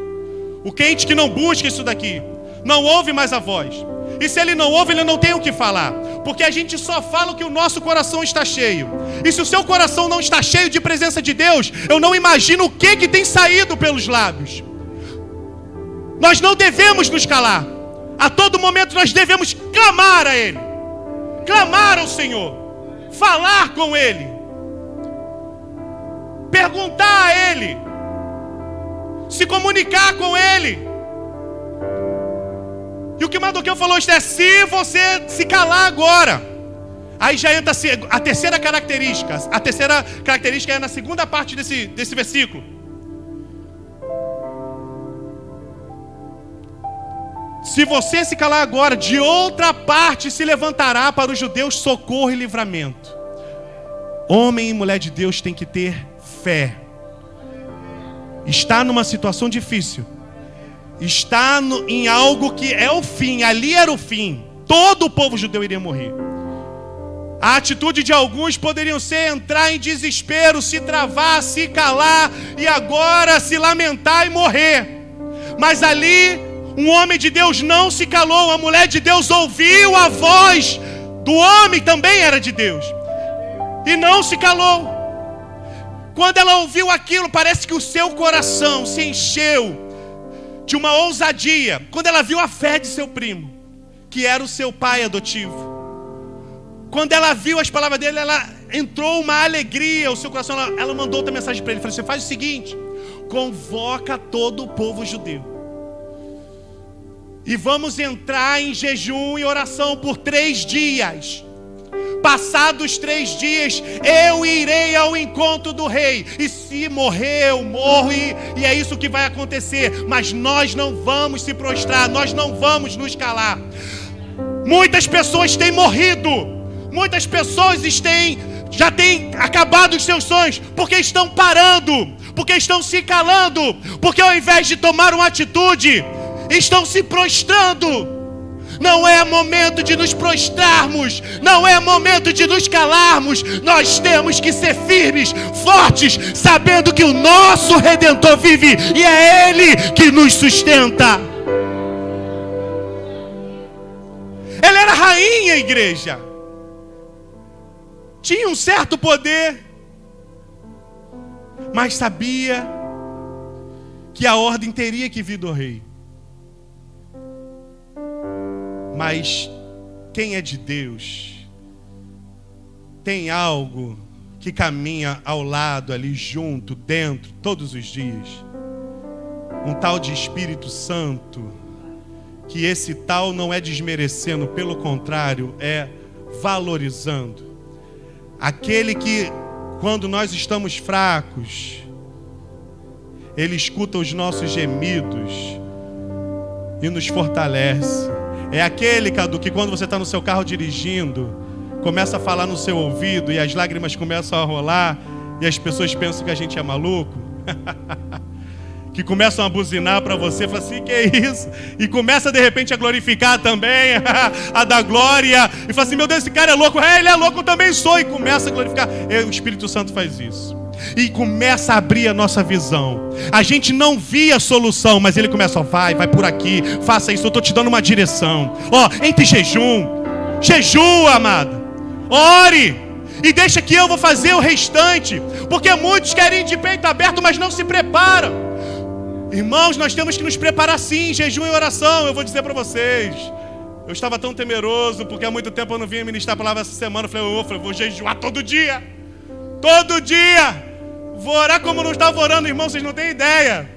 S2: o crente que não busca isso daqui, não ouve mais a voz. E se ele não ouve, ele não tem o que falar, porque a gente só fala o que o nosso coração está cheio. E se o seu coração não está cheio de presença de Deus, eu não imagino o que tem saído pelos lábios. Nós não devemos nos calar. A todo momento nós devemos clamar a Ele, clamar ao Senhor, falar com Ele, perguntar a Ele, se comunicar com Ele. E o que Mardoqueu falou é: se você se calar agora. Aí já entra a terceira característica. A terceira característica é na segunda parte desse versículo. Se você se calar agora, de outra parte se levantará para os judeus socorro e livramento. Homem e mulher de Deus tem que ter fé. Está numa situação difícil, está em algo que é o fim. Ali era o fim. Todo o povo judeu iria morrer. A atitude de alguns poderiam ser entrar em desespero, se travar, se calar e agora se lamentar e morrer. Mas ali um homem de Deus não se calou. A mulher de Deus ouviu a voz do homem, também era de Deus, e não se calou. Quando ela ouviu aquilo, parece que o seu coração se encheu de uma ousadia. Quando ela viu a fé de seu primo, que era o seu pai adotivo, quando ela viu as palavras dele, ela entrou uma alegria ao seu coração. Ela mandou outra mensagem para ele, falou: você faz o seguinte, convoca todo o povo judeu e vamos entrar em jejum e oração por 3 dias. Passados 3 dias, eu irei ao encontro do rei. E se morrer, eu morro, e é isso que vai acontecer. Mas nós não vamos se prostrar, nós não vamos nos calar. Muitas pessoas têm morrido, muitas pessoas já têm acabado os seus sonhos, porque estão parando, porque estão se calando, porque ao invés de tomar uma atitude, estão se prostrando. Não é momento de nos prostrarmos, não é momento de nos calarmos. Nós temos que ser firmes, fortes, sabendo que o nosso Redentor vive e é Ele que nos sustenta. Ela era rainha, igreja, tinha um certo poder, mas sabia que a ordem teria que vir do rei. Mas quem é de Deus tem algo que caminha ao lado ali, junto, dentro, todos os dias. Um tal de Espírito Santo, que esse tal não é desmerecendo, pelo contrário, é valorizando. Aquele que, quando nós estamos fracos, Ele escuta os nossos gemidos e nos fortalece. É aquele, Cadu, que quando você está no seu carro dirigindo, começa a falar no seu ouvido e as lágrimas começam a rolar e as pessoas pensam que a gente é maluco. Que começam a buzinar para você, fala assim: que é isso? E começa de repente a glorificar também, a dar glória, e fala assim: meu Deus, esse cara é louco. Ele é louco, eu também sou. E começa a glorificar. O Espírito Santo faz isso. E começa a abrir a nossa visão. A gente não via a solução, mas Ele começa: ó, vai por aqui, faça isso, eu estou te dando uma direção. Ó, entre jejua, amada, ore, e deixa que eu vou fazer o restante. Porque muitos querem ir de peito aberto, mas não se preparam. Irmãos, nós temos que nos preparar sim, jejum e oração. Eu vou dizer para vocês, eu estava tão temeroso, porque há muito tempo eu não vinha ministrar a palavra essa semana. Eu falei, vou jejuar todo dia, vou orar como não estava orando, irmão, vocês não têm ideia.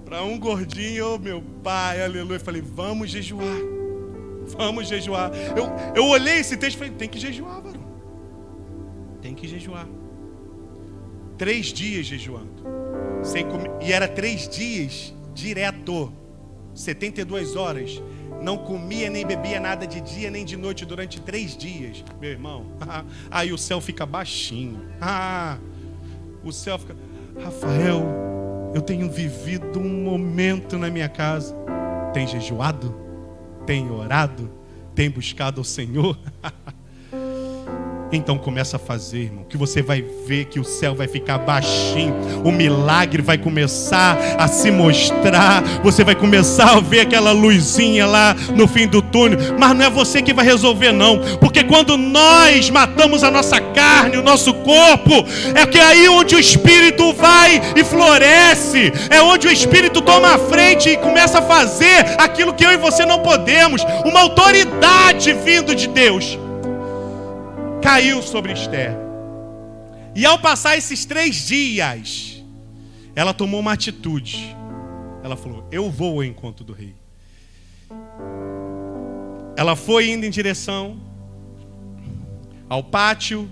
S2: Para um gordinho, oh meu pai, aleluia. Eu falei, vamos jejuar. Eu olhei esse texto e falei, tem que jejuar, varão. Tem que jejuar. 3 dias jejuando. Sem comer. E era 3 dias direto. 72 horas. não comia nem bebia nada de dia nem de noite durante 3 dias. Meu irmão, aí o céu fica baixinho. O céu fica... Rafael, eu tenho vivido um momento na minha casa. Tem jejuado? Tem orado? Tem buscado ao Senhor? Então começa a fazer, irmão, que você vai ver que o céu vai ficar baixinho, o milagre vai começar a se mostrar, você vai começar a ver aquela luzinha lá no fim do túnel. Mas não é você que vai resolver não, porque quando nós matamos a nossa carne, o nosso corpo, é que aí onde o Espírito vai e floresce, é onde o Espírito toma a frente e começa a fazer aquilo que eu e você não podemos. Uma autoridade vindo de Deus caiu sobre Esther. E ao passar esses 3 dias, ela tomou uma atitude. Ela falou: eu vou ao encontro do rei. Ela foi indo em direção ao pátio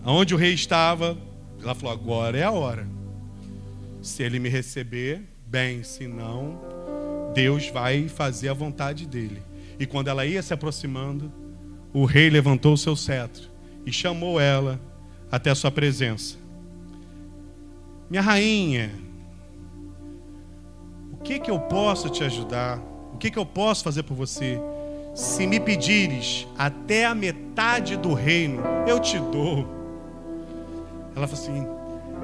S2: onde o rei estava. Ela falou: agora é a hora. Se ele me receber, bem, se não, Deus vai fazer a vontade dele. E quando ela ia se aproximando, o rei levantou o seu cetro e chamou ela até a sua presença. Minha rainha, o que eu posso te ajudar? O que eu posso fazer por você? Se me pedires até a metade do reino, eu te dou. Ela falou assim: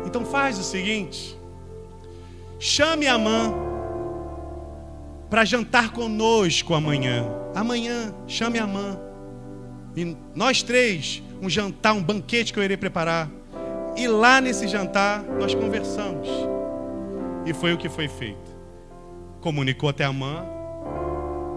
S2: então faz o seguinte, chame Amã para jantar conosco amanhã. Amanhã, chame Amã. E nós 3, um jantar, um banquete que eu irei preparar. E lá nesse jantar, nós conversamos. E foi o que foi feito. Comunicou até Amã.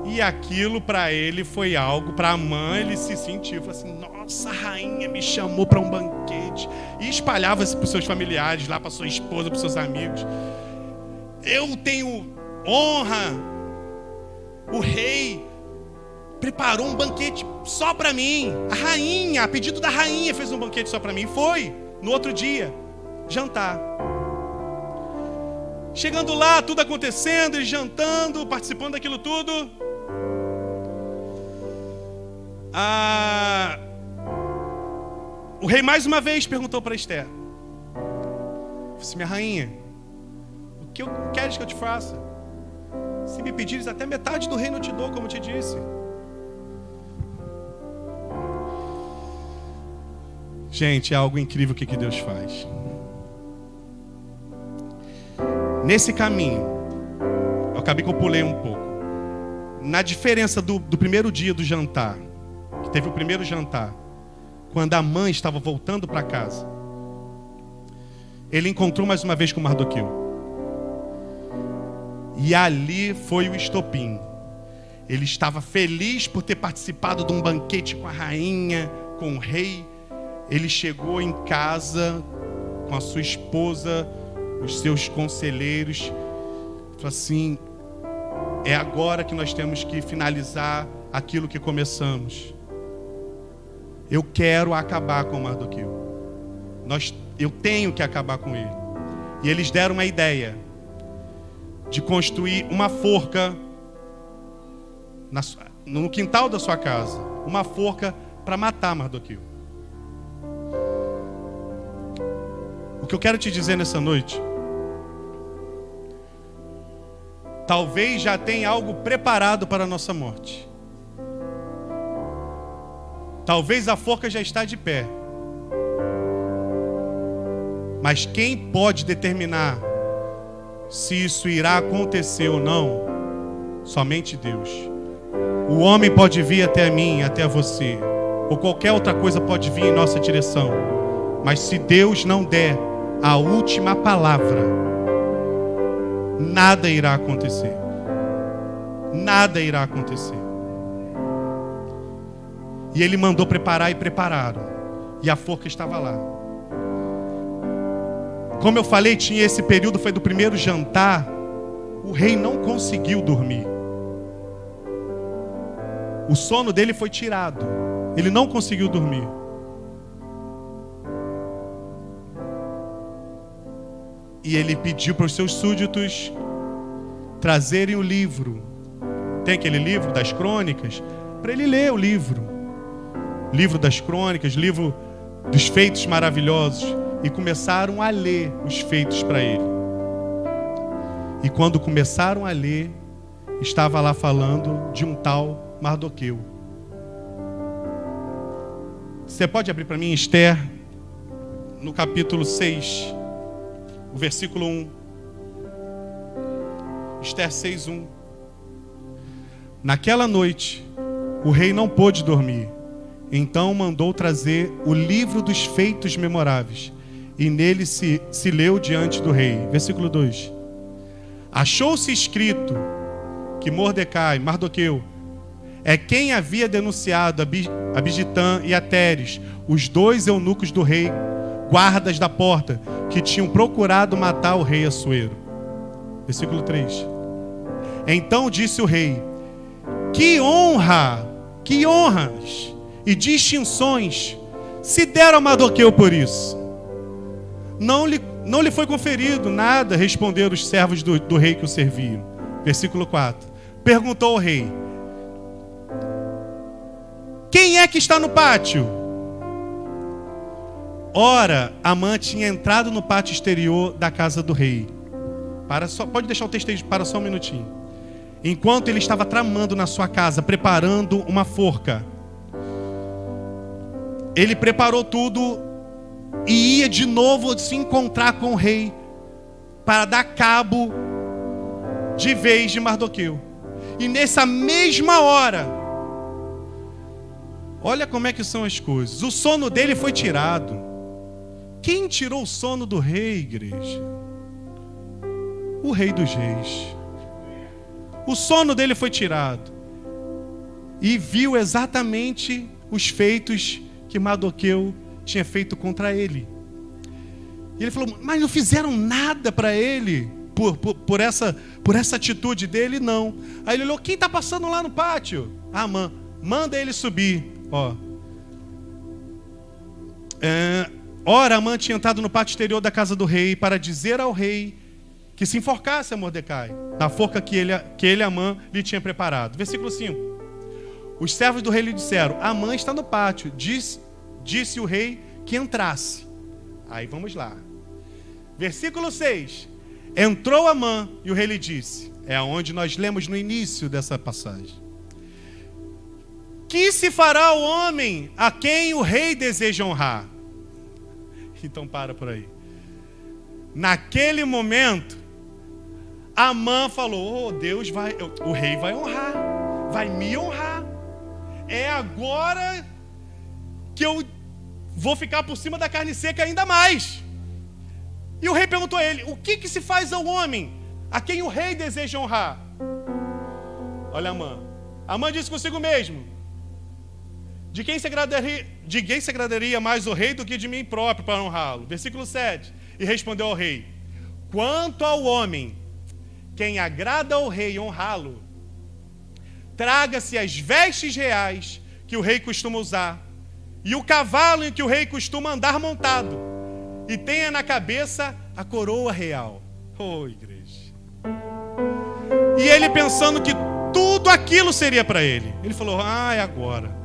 S2: E aquilo para ele foi algo, para Amã ele se sentiu, falou assim: nossa, a rainha me chamou para um banquete. E espalhava-se para os seus familiares, lá para sua esposa, para os seus amigos. Eu tenho honra. O rei preparou um banquete só para mim. A rainha, a pedido da rainha, fez um banquete só para mim. Foi, no outro dia, jantar. Chegando lá, tudo acontecendo, ele jantando, participando daquilo tudo. O rei mais uma vez perguntou para Esther: disse: minha rainha, o que queres que eu te faça? Se me pedires até metade do reino eu te dou, como eu te disse. Gente, é algo incrível o que Deus faz. Nesse caminho, eu acabei que eu pulei um pouco. Na diferença do primeiro dia do jantar, que teve o primeiro jantar, quando a mãe estava voltando para casa, ele encontrou mais uma vez com Mardoqueu. E ali foi o estopim. Ele estava feliz por ter participado de um banquete com a rainha, com o rei. Ele chegou em casa com a sua esposa, os seus conselheiros. Falou assim: é agora que nós temos que finalizar aquilo que começamos. Eu quero acabar com Mardoqueu. Eu tenho que acabar com ele. E eles deram uma ideia de construir uma forca no quintal da sua casa. Uma forca para matar Mardoqueu. O que eu quero te dizer nessa noite: talvez já tenha algo preparado para a nossa morte. Talvez a forca já está de pé. Mas quem pode determinar se isso irá acontecer ou não? Somente Deus. O homem pode vir até mim, até você, ou qualquer outra coisa pode vir em nossa direção. Mas se Deus não der a última palavra, nada irá acontecer. Nada irá acontecer. E ele mandou preparar e prepararam. E a forca estava lá. Como eu falei, tinha esse período, foi do primeiro jantar. O rei não conseguiu dormir. O sono dele foi tirado. Ele não conseguiu dormir. E ele pediu para os seus súditos trazerem o livro tem aquele livro das crônicas, para ele ler o livro. Livro das crônicas, livro dos feitos maravilhosos. E começaram a ler os feitos para ele. E quando começaram a ler, estava lá falando de um tal Mardoqueu. Você pode abrir para mim Esther, no capítulo 6, o versículo 1. Esther 6:1. Naquela noite, o rei não pôde dormir. Então mandou trazer o livro dos feitos memoráveis. E nele se leu diante do rei. Versículo 2. Achou-se escrito que Mardoqueu, é quem havia denunciado a Bigitã e a Teres, os dois eunucos do rei, guardas da porta, que tinham procurado matar o rei Assuero. Versículo 3. Então disse o rei: que honras e distinções se deram a Mardoqueu por isso. Não lhe foi conferido nada, responderam os servos do rei que o serviam. Versículo 4. Perguntou o rei: quem é que está no pátio? Ora, Amã tinha entrado no pátio exterior da casa do rei. Pode deixar o texto aí para só um minutinho. Enquanto ele estava tramando na sua casa, preparando uma forca. Ele preparou tudo e ia de novo se encontrar com o rei para dar cabo de vez de Mardoqueu. E nessa mesma hora, olha como é que são as coisas, o sono dele foi tirado. Quem tirou o sono do rei, igreja? O rei dos reis. O sono dele foi tirado. E viu exatamente os feitos que Mardoqueu tinha feito contra ele. E ele falou: mas não fizeram nada para ele por essa atitude dele? Não. Aí ele olhou: quem está passando lá no pátio? Amã. Manda ele subir. Ora, Amã tinha entrado no pátio exterior da casa do rei para dizer ao rei que se enforcasse a Mordecai na forca que ele, Amã, lhe tinha preparado. Versículo 5. Os servos do rei lhe disseram: Amã está no pátio. Disse o rei que entrasse. Aí vamos lá. Versículo 6. Entrou Amã e o rei lhe disse. É onde nós lemos no início dessa passagem. Que se fará o homem a quem o rei deseja honrar? Então para por aí. Naquele momento, Amã falou: o rei vai honrar, vai me honrar. É agora que eu vou ficar por cima da carne seca ainda mais. E o rei perguntou a ele: o que se faz ao homem a quem o rei deseja honrar? Olha Amã. Amã disse consigo mesmo: de quem se agradaria mais o rei do que de mim próprio para honrá-lo? Versículo 7. E respondeu ao rei: quanto ao homem, quem agrada ao rei honrá-lo, traga-se as vestes reais que o rei costuma usar, e o cavalo em que o rei costuma andar montado, e tenha na cabeça a coroa real. Igreja. E ele pensando que tudo aquilo seria para ele. Ele falou: é agora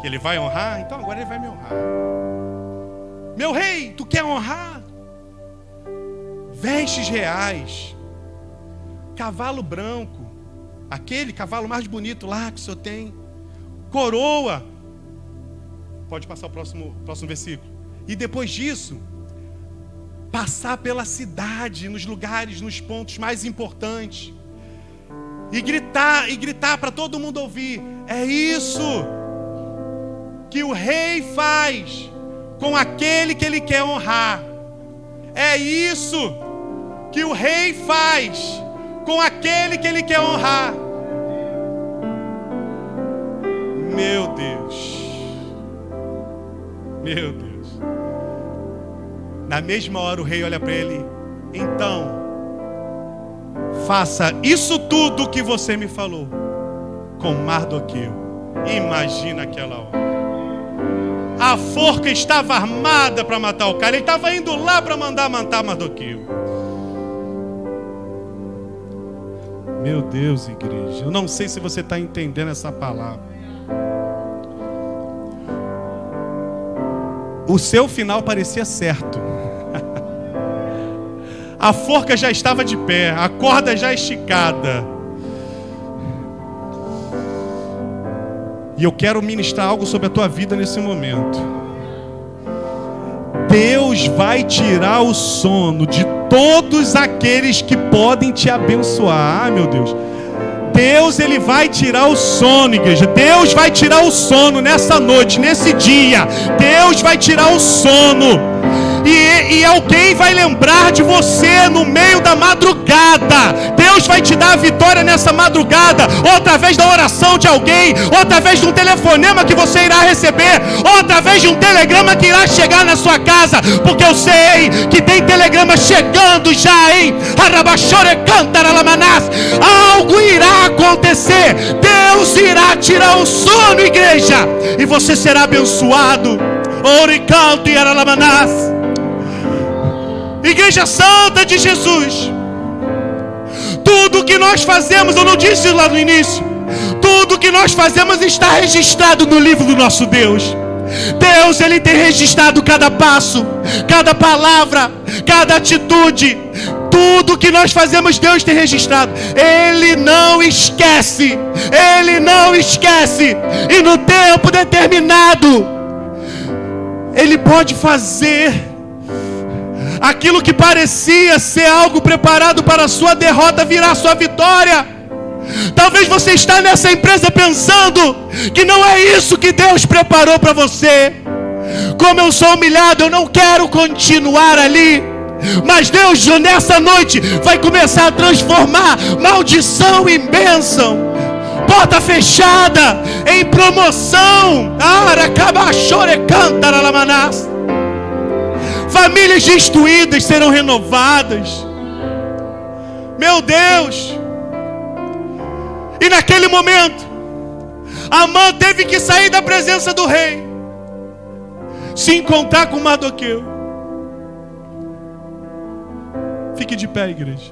S2: que ele vai honrar? Então agora ele vai me honrar. Meu rei, tu quer honrar? Vestes reais, cavalo branco, aquele cavalo mais bonito lá que o senhor tem, coroa. Pode passar o próximo versículo. E depois disso, passar pela cidade, nos lugares, nos pontos mais importantes, e gritar para todo mundo ouvir: é isso que o rei faz com aquele que ele quer honrar. É isso que o rei faz com aquele que ele quer honrar. Meu Deus. Meu Deus. Na mesma hora o rei olha para ele: então, faça isso tudo que você me falou com Mardoqueu. Imagina aquela hora. A forca estava armada para matar o cara. Ele estava indo lá para mandar matar Mardoqueu. Meu Deus, igreja, eu não sei se você está entendendo essa palavra. O seu final parecia certo. A forca já estava de pé, a corda já esticada. E eu quero ministrar algo sobre a tua vida nesse momento. Deus vai tirar o sono de todos aqueles que podem te abençoar. Ah, meu Deus. Deus, Ele vai tirar o sono, igreja. Deus vai tirar o sono nessa noite, nesse dia. Deus vai tirar o sono. E alguém vai lembrar de você no meio da madrugada. Deus vai te dar a vitória nessa madrugada, ou através da oração de alguém, ou através de um telefonema que você irá receber, ou através de um telegrama que irá chegar na sua casa, porque eu sei que tem telegrama chegando já, hein? Algo irá acontecer. Deus irá tirar o sono, igreja, e você será abençoado. Oricanto e aralamanás. Igreja Santa de Jesus, tudo que nós fazemos, eu não disse lá no início, tudo que nós fazemos está registrado no livro do nosso Deus. Deus, Ele tem registrado cada passo, cada palavra, cada atitude. Tudo que nós fazemos, Deus tem registrado. Ele não esquece. Ele não esquece. E no tempo determinado, Ele pode fazer aquilo que parecia ser algo preparado para a sua derrota virar sua vitória. Talvez você está nessa empresa pensando que não é isso que Deus preparou para você. Como eu sou humilhado, eu não quero continuar ali. Mas Deus, nessa noite, vai começar a transformar maldição em bênção, porta fechada em promoção. Famílias destruídas serão renovadas. Meu Deus. E naquele momento, Amã teve que sair da presença do rei, se encontrar com Mardoqueu. Fique de pé, igreja.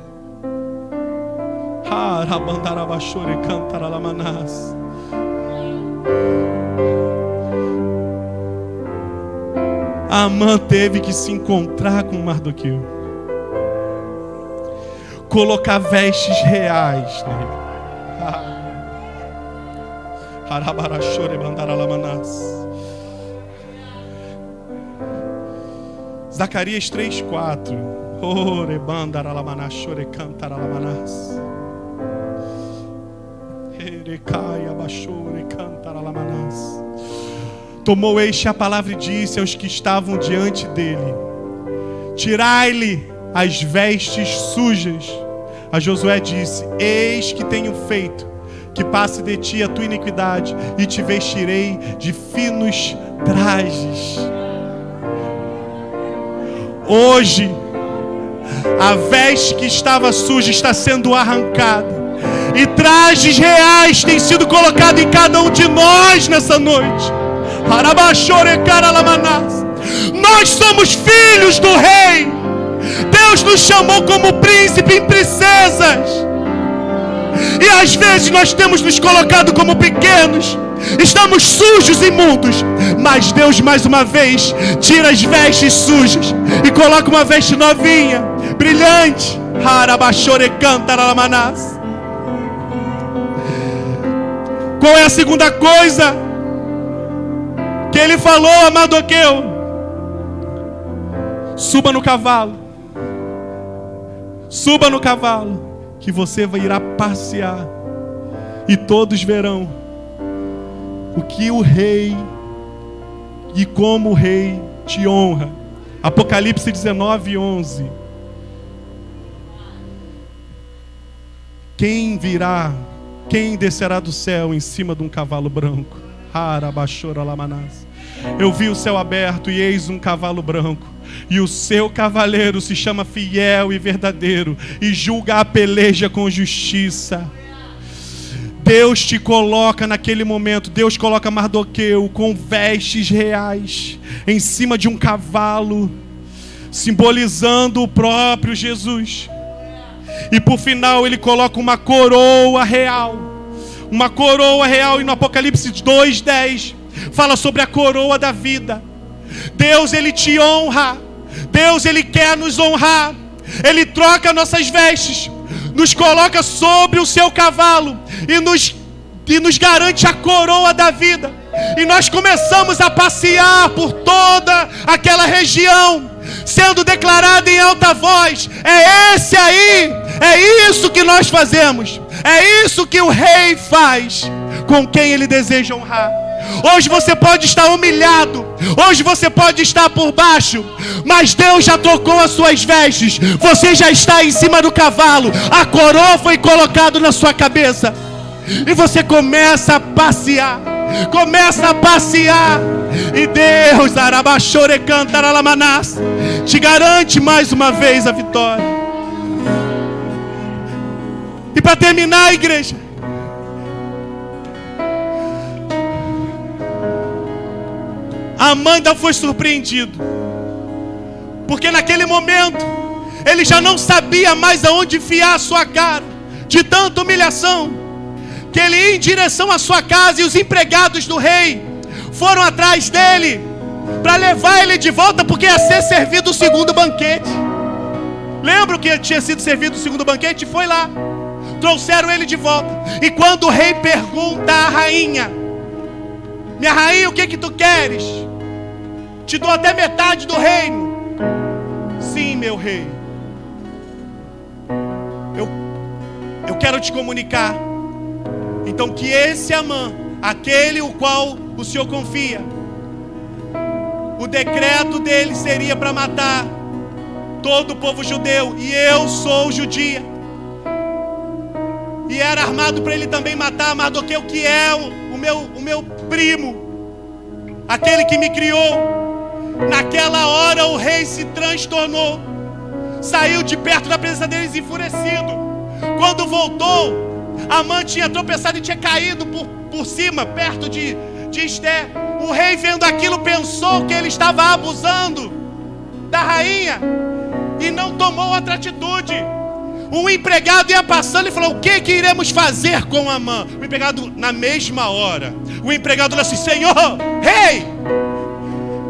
S2: Amã teve que se encontrar com Mardoqueu, colocar vestes reais nele. Zacarias 3:4. Tomou este a palavra e disse aos que estavam diante dele: tirai-lhe as vestes sujas. A Josué disse: eis que tenho feito que passe de ti a tua iniquidade, e te vestirei de finos trajes. Hoje, a veste que estava suja está sendo arrancada, e trajes reais têm sido colocados em cada um de nós nessa noite. Nós somos filhos do rei. Deus nos chamou como príncipe e princesas. E às vezes nós temos nos colocado como pequenos, estamos sujos e imundos. Mas Deus mais uma vez tira as vestes sujas e coloca uma veste novinha, brilhante. Qual é a segunda coisa que ele falou a Mardoqueu? Suba no cavalo. Suba no cavalo, que você irá passear, e todos verão o que o rei e como o rei te honra. Apocalipse 19:11. Quem virá, quem descerá do céu em cima de um cavalo branco? Eu vi o céu aberto e eis um cavalo branco, e o seu cavaleiro se chama Fiel e Verdadeiro, e julga a peleja com justiça. Deus te coloca naquele momento. Deus coloca Mardoqueu com vestes reais em cima de um cavalo, simbolizando o próprio Jesus. E por final ele coloca uma coroa real. Uma coroa real. E no Apocalipse 2:10 fala sobre a coroa da vida. Deus, Ele te honra. Deus, Ele quer nos honrar. Ele troca nossas vestes, nos coloca sobre o seu cavalo e nos garante a coroa da vida. E nós começamos a passear por toda aquela região, sendo declarado em alta voz: é esse aí, é isso que nós fazemos, é isso que o rei faz com quem ele deseja honrar. Hoje você pode estar humilhado, hoje você pode estar por baixo, mas Deus já trocou as suas vestes, você já está em cima do cavalo, a coroa foi colocada na sua cabeça, e você começa a passear, e Deus, Arabachore Cantaralamanás, te garante mais uma vez a vitória. E para terminar, igreja, Amã ainda foi surpreendido, porque naquele momento ele já não sabia mais aonde enfiar a sua cara, de tanta humilhação, que ele ia em direção à sua casa, e os empregados do rei foram atrás dele para levar ele de volta, porque ia ser servido o segundo banquete. Lembra que tinha sido servido o segundo banquete? Foi lá, trouxeram ele de volta. E quando o rei pergunta à rainha: minha rainha, o que tu queres? Te dou até metade do reino. Sim, meu rei. Eu quero te comunicar. Então que esse Amã, aquele o qual o Senhor confia, o decreto dele seria para matar todo o povo judeu. E eu sou judia. E era armado para ele também matar Mardoqueu, que é o meu primo, aquele que me criou. Naquela hora o rei se transtornou, saiu de perto da presença deles enfurecido. Quando voltou, Amã tinha tropeçado e tinha caído por cima, perto de Ester. O rei, vendo aquilo, pensou que ele estava abusando da rainha e não tomou outra atitude. Um empregado ia passando e falou: o que iremos fazer com Amã? O empregado, na mesma hora, o empregado falou assim: Senhor, rei,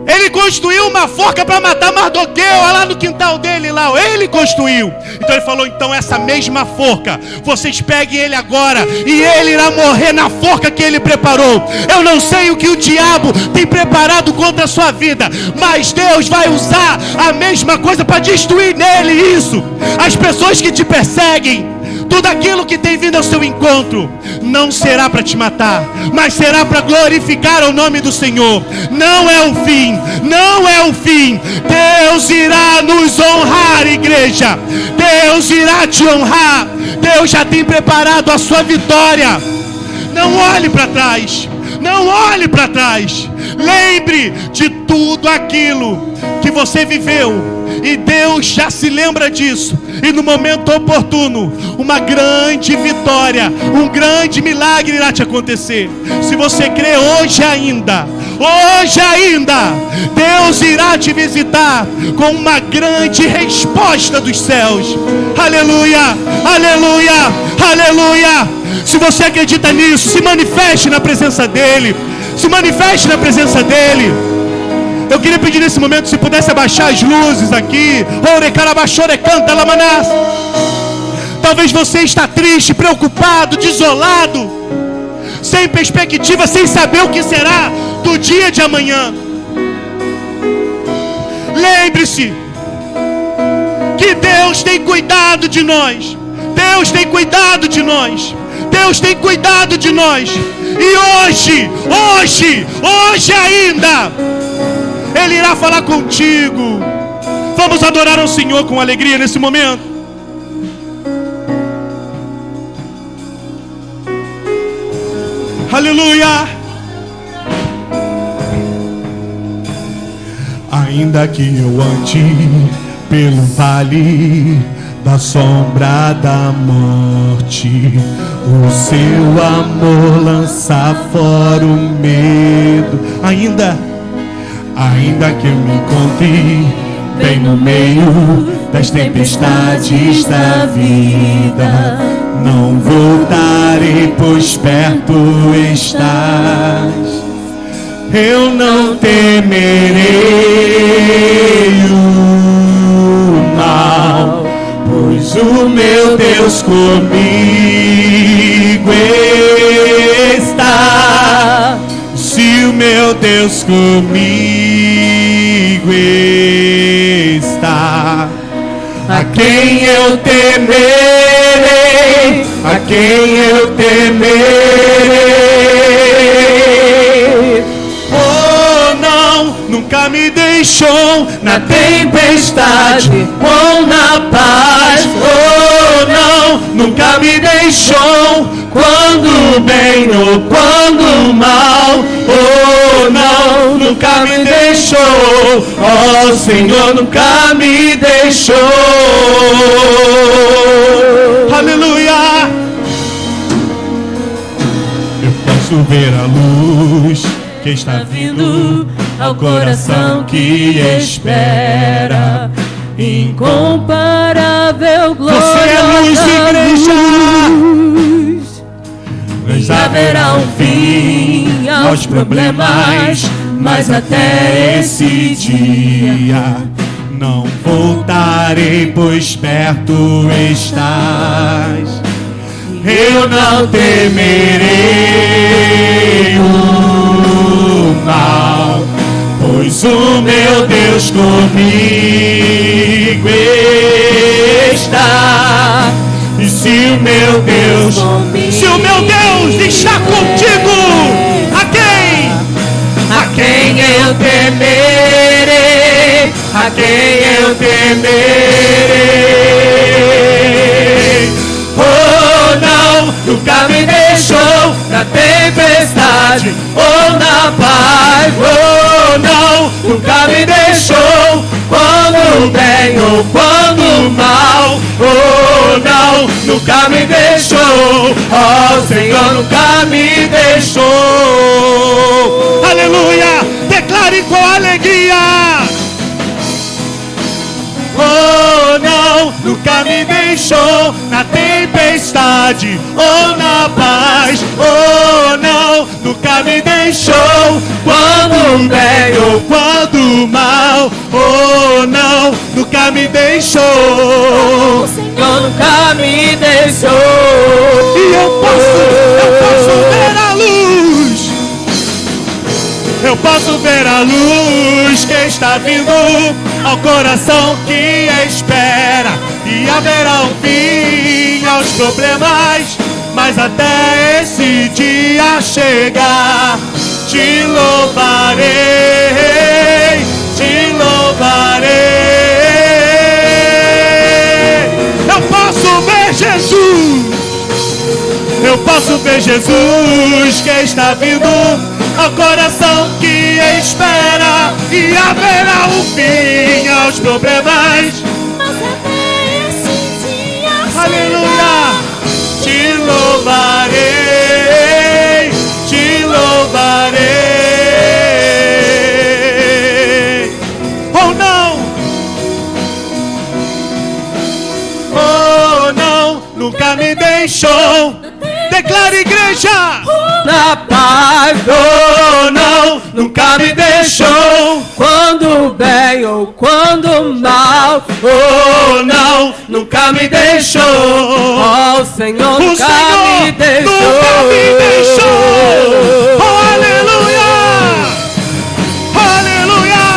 S2: ele construiu uma forca para matar Mardoqueu, lá no quintal dele, lá, ele construiu. Então ele falou: então essa mesma forca, vocês peguem ele agora, e ele irá morrer na forca que ele preparou. Eu não sei o que o diabo tem preparado contra a sua vida, mas Deus vai usar a mesma coisa para destruir nele isso. As pessoas que te perseguem, tudo aquilo que tem vindo ao seu encontro, não será para te matar, mas será para glorificar o nome do Senhor. Não é o fim, não é o fim. Deus irá nos honrar, igreja. Deus irá te honrar. Deus já tem preparado a sua vitória. Não olhe para trás, não olhe para trás. Lembre de tudo aquilo que você viveu, e Deus já se lembra disso. E no momento oportuno, uma grande vitória, um grande milagre irá te acontecer. Se você crê hoje ainda, Deus irá te visitar com uma grande resposta dos céus. Aleluia, aleluia, aleluia. Se você acredita nisso, se manifeste na presença dEle. Se manifeste na presença dEle. Eu queria pedir nesse momento, se pudesse abaixar as luzes aqui. Talvez você está triste, preocupado, desolado, sem perspectiva, sem saber o que será do dia de amanhã. Lembre-se que Deus tem cuidado de nós. Deus tem cuidado de nós. Deus tem cuidado de nós. E hoje ainda, Ele irá falar contigo. Vamos adorar ao Senhor com alegria nesse momento. Aleluia. Ainda que eu ande pelo vale da sombra da morte, o seu amor lança fora o medo. Ainda que eu me encontre
S3: bem no meio das tempestades da vida. Não voltarei, pois perto estás. Eu não temerei o mal, pois o meu Deus comigo está. Se o meu Deus comigo está, a quem eu temerei, a quem eu temerei. Oh não, nunca me deixou na tempestade ou na paz. Oh não, nunca me deixou quando o bem ou quando o mal. Oh não, nunca me deixou. Oh Senhor, nunca me deixou. Aleluia. Eu posso ver a luz que está vindo ao coração que espera. Incomparável glória. Você é luz, igreja. Mas haverá um fim aos problemas, mas até esse dia não voltarei, pois perto estás. Eu não temerei o mal, pois o meu Deus comigo está. E se o meu Deus está contigo, a quem eu temerei, a quem eu temerei. Oh não, nunca me deixou na tempestade ou na paz. Oh não, nunca me deixou quando o bem ou quando o mal. Oh não, nunca me deixou. Oh Senhor, nunca me deixou. Aleluia, declare com alegria. Oh não, nunca me deixou na tempestade ou na paz. Oh não, nunca me deixou quando o bem ou quando o mal. Oh não, nunca me deixou. O Senhor nunca me deixou. E eu posso ver a luz. Eu posso ver a luz que está vindo ao coração que espera. E haverá um fim aos problemas, mas até esse dia chegar, te louvarei, te louvarei. Eu posso ver Jesus. Eu posso ver Jesus que está vindo ao coração que espera. E haverá um fim aos problemas, mas até esse dia chegar. Aleluia. Te louvarei, te louvarei. Oh não, oh não, nunca me deixou. Declare, igreja. Na paz. Oh não, nunca me deixou quando o bem ou quando o mal. Oh não, nunca me deixou. Oh Senhor, nunca me deixou. Nunca me deixou. Oh aleluia, aleluia.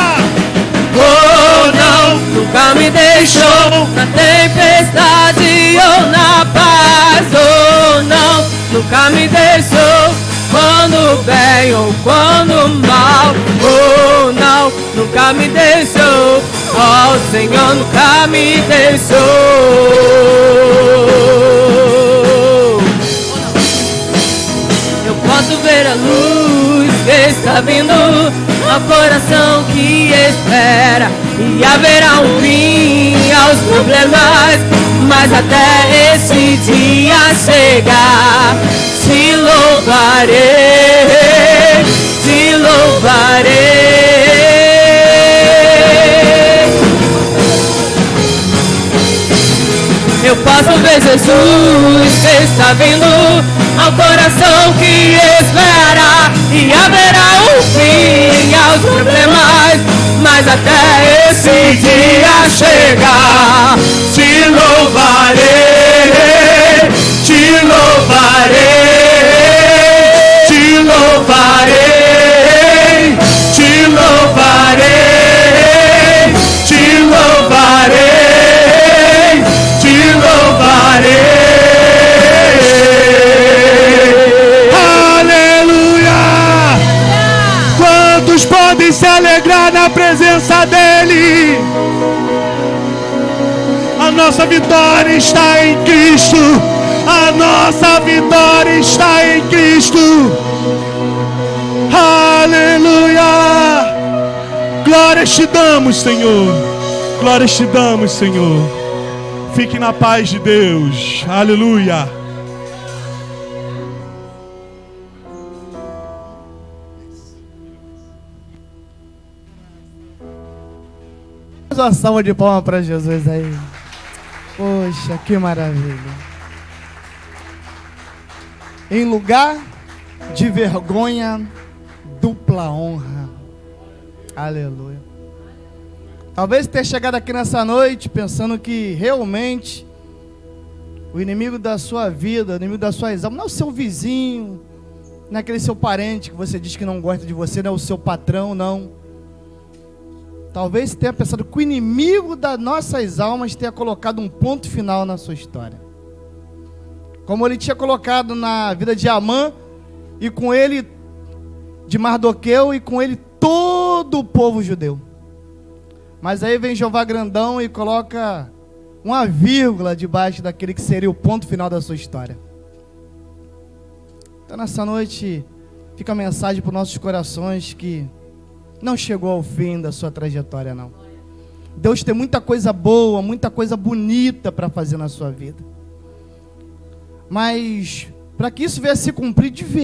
S3: Oh não, nunca me deixou na tempestade ou na paz. Oh não, nunca me deixou quando o bem ou quando o mal. Oh não, nunca me deixou. Oh Senhor, nunca me deixou. Eu posso ver a luz que está vindo ao coração que espera. E haverá um fim aos problemas, mas até esse dia chegar, te louvarei, te louvarei.
S4: Jesus está vindo ao coração que espera, e haverá um fim aos problemas, mas até esse dia chegar,
S3: Te louvarei, te louvarei, te louvarei, te louvarei, te louvarei, te louvarei. Aleluia! Quantos podem se alegrar na presença dele? A nossa vitória está em Cristo. A nossa vitória está em Cristo. Aleluia! Glórias te damos, Senhor. Glórias te damos, Senhor. Fique na paz de Deus. Aleluia!
S1: Uma salva de palmas para Jesus aí. Poxa, que maravilha. Em lugar de vergonha, dupla honra. Aleluia. Talvez tenha chegado aqui nessa noite pensando que realmente o inimigo da sua vida, o inimigo das suas almas, não é o seu vizinho, não é aquele seu parente que você diz que não gosta de você, não é o seu patrão, não. Talvez tenha pensado que o inimigo das nossas almas tenha colocado um ponto final na sua história. Como ele tinha colocado na vida de Amã, e com ele de Mardoqueu, e com ele todo o povo judeu. Mas aí vem Jeová grandão e coloca uma vírgula debaixo daquele que seria o ponto final da sua história. Então nessa noite fica a mensagem para os nossos corações que não chegou ao fim da sua trajetória, não. Deus tem muita coisa boa, muita coisa bonita para fazer na sua vida. Mas para que isso venha a se cumprir de vez,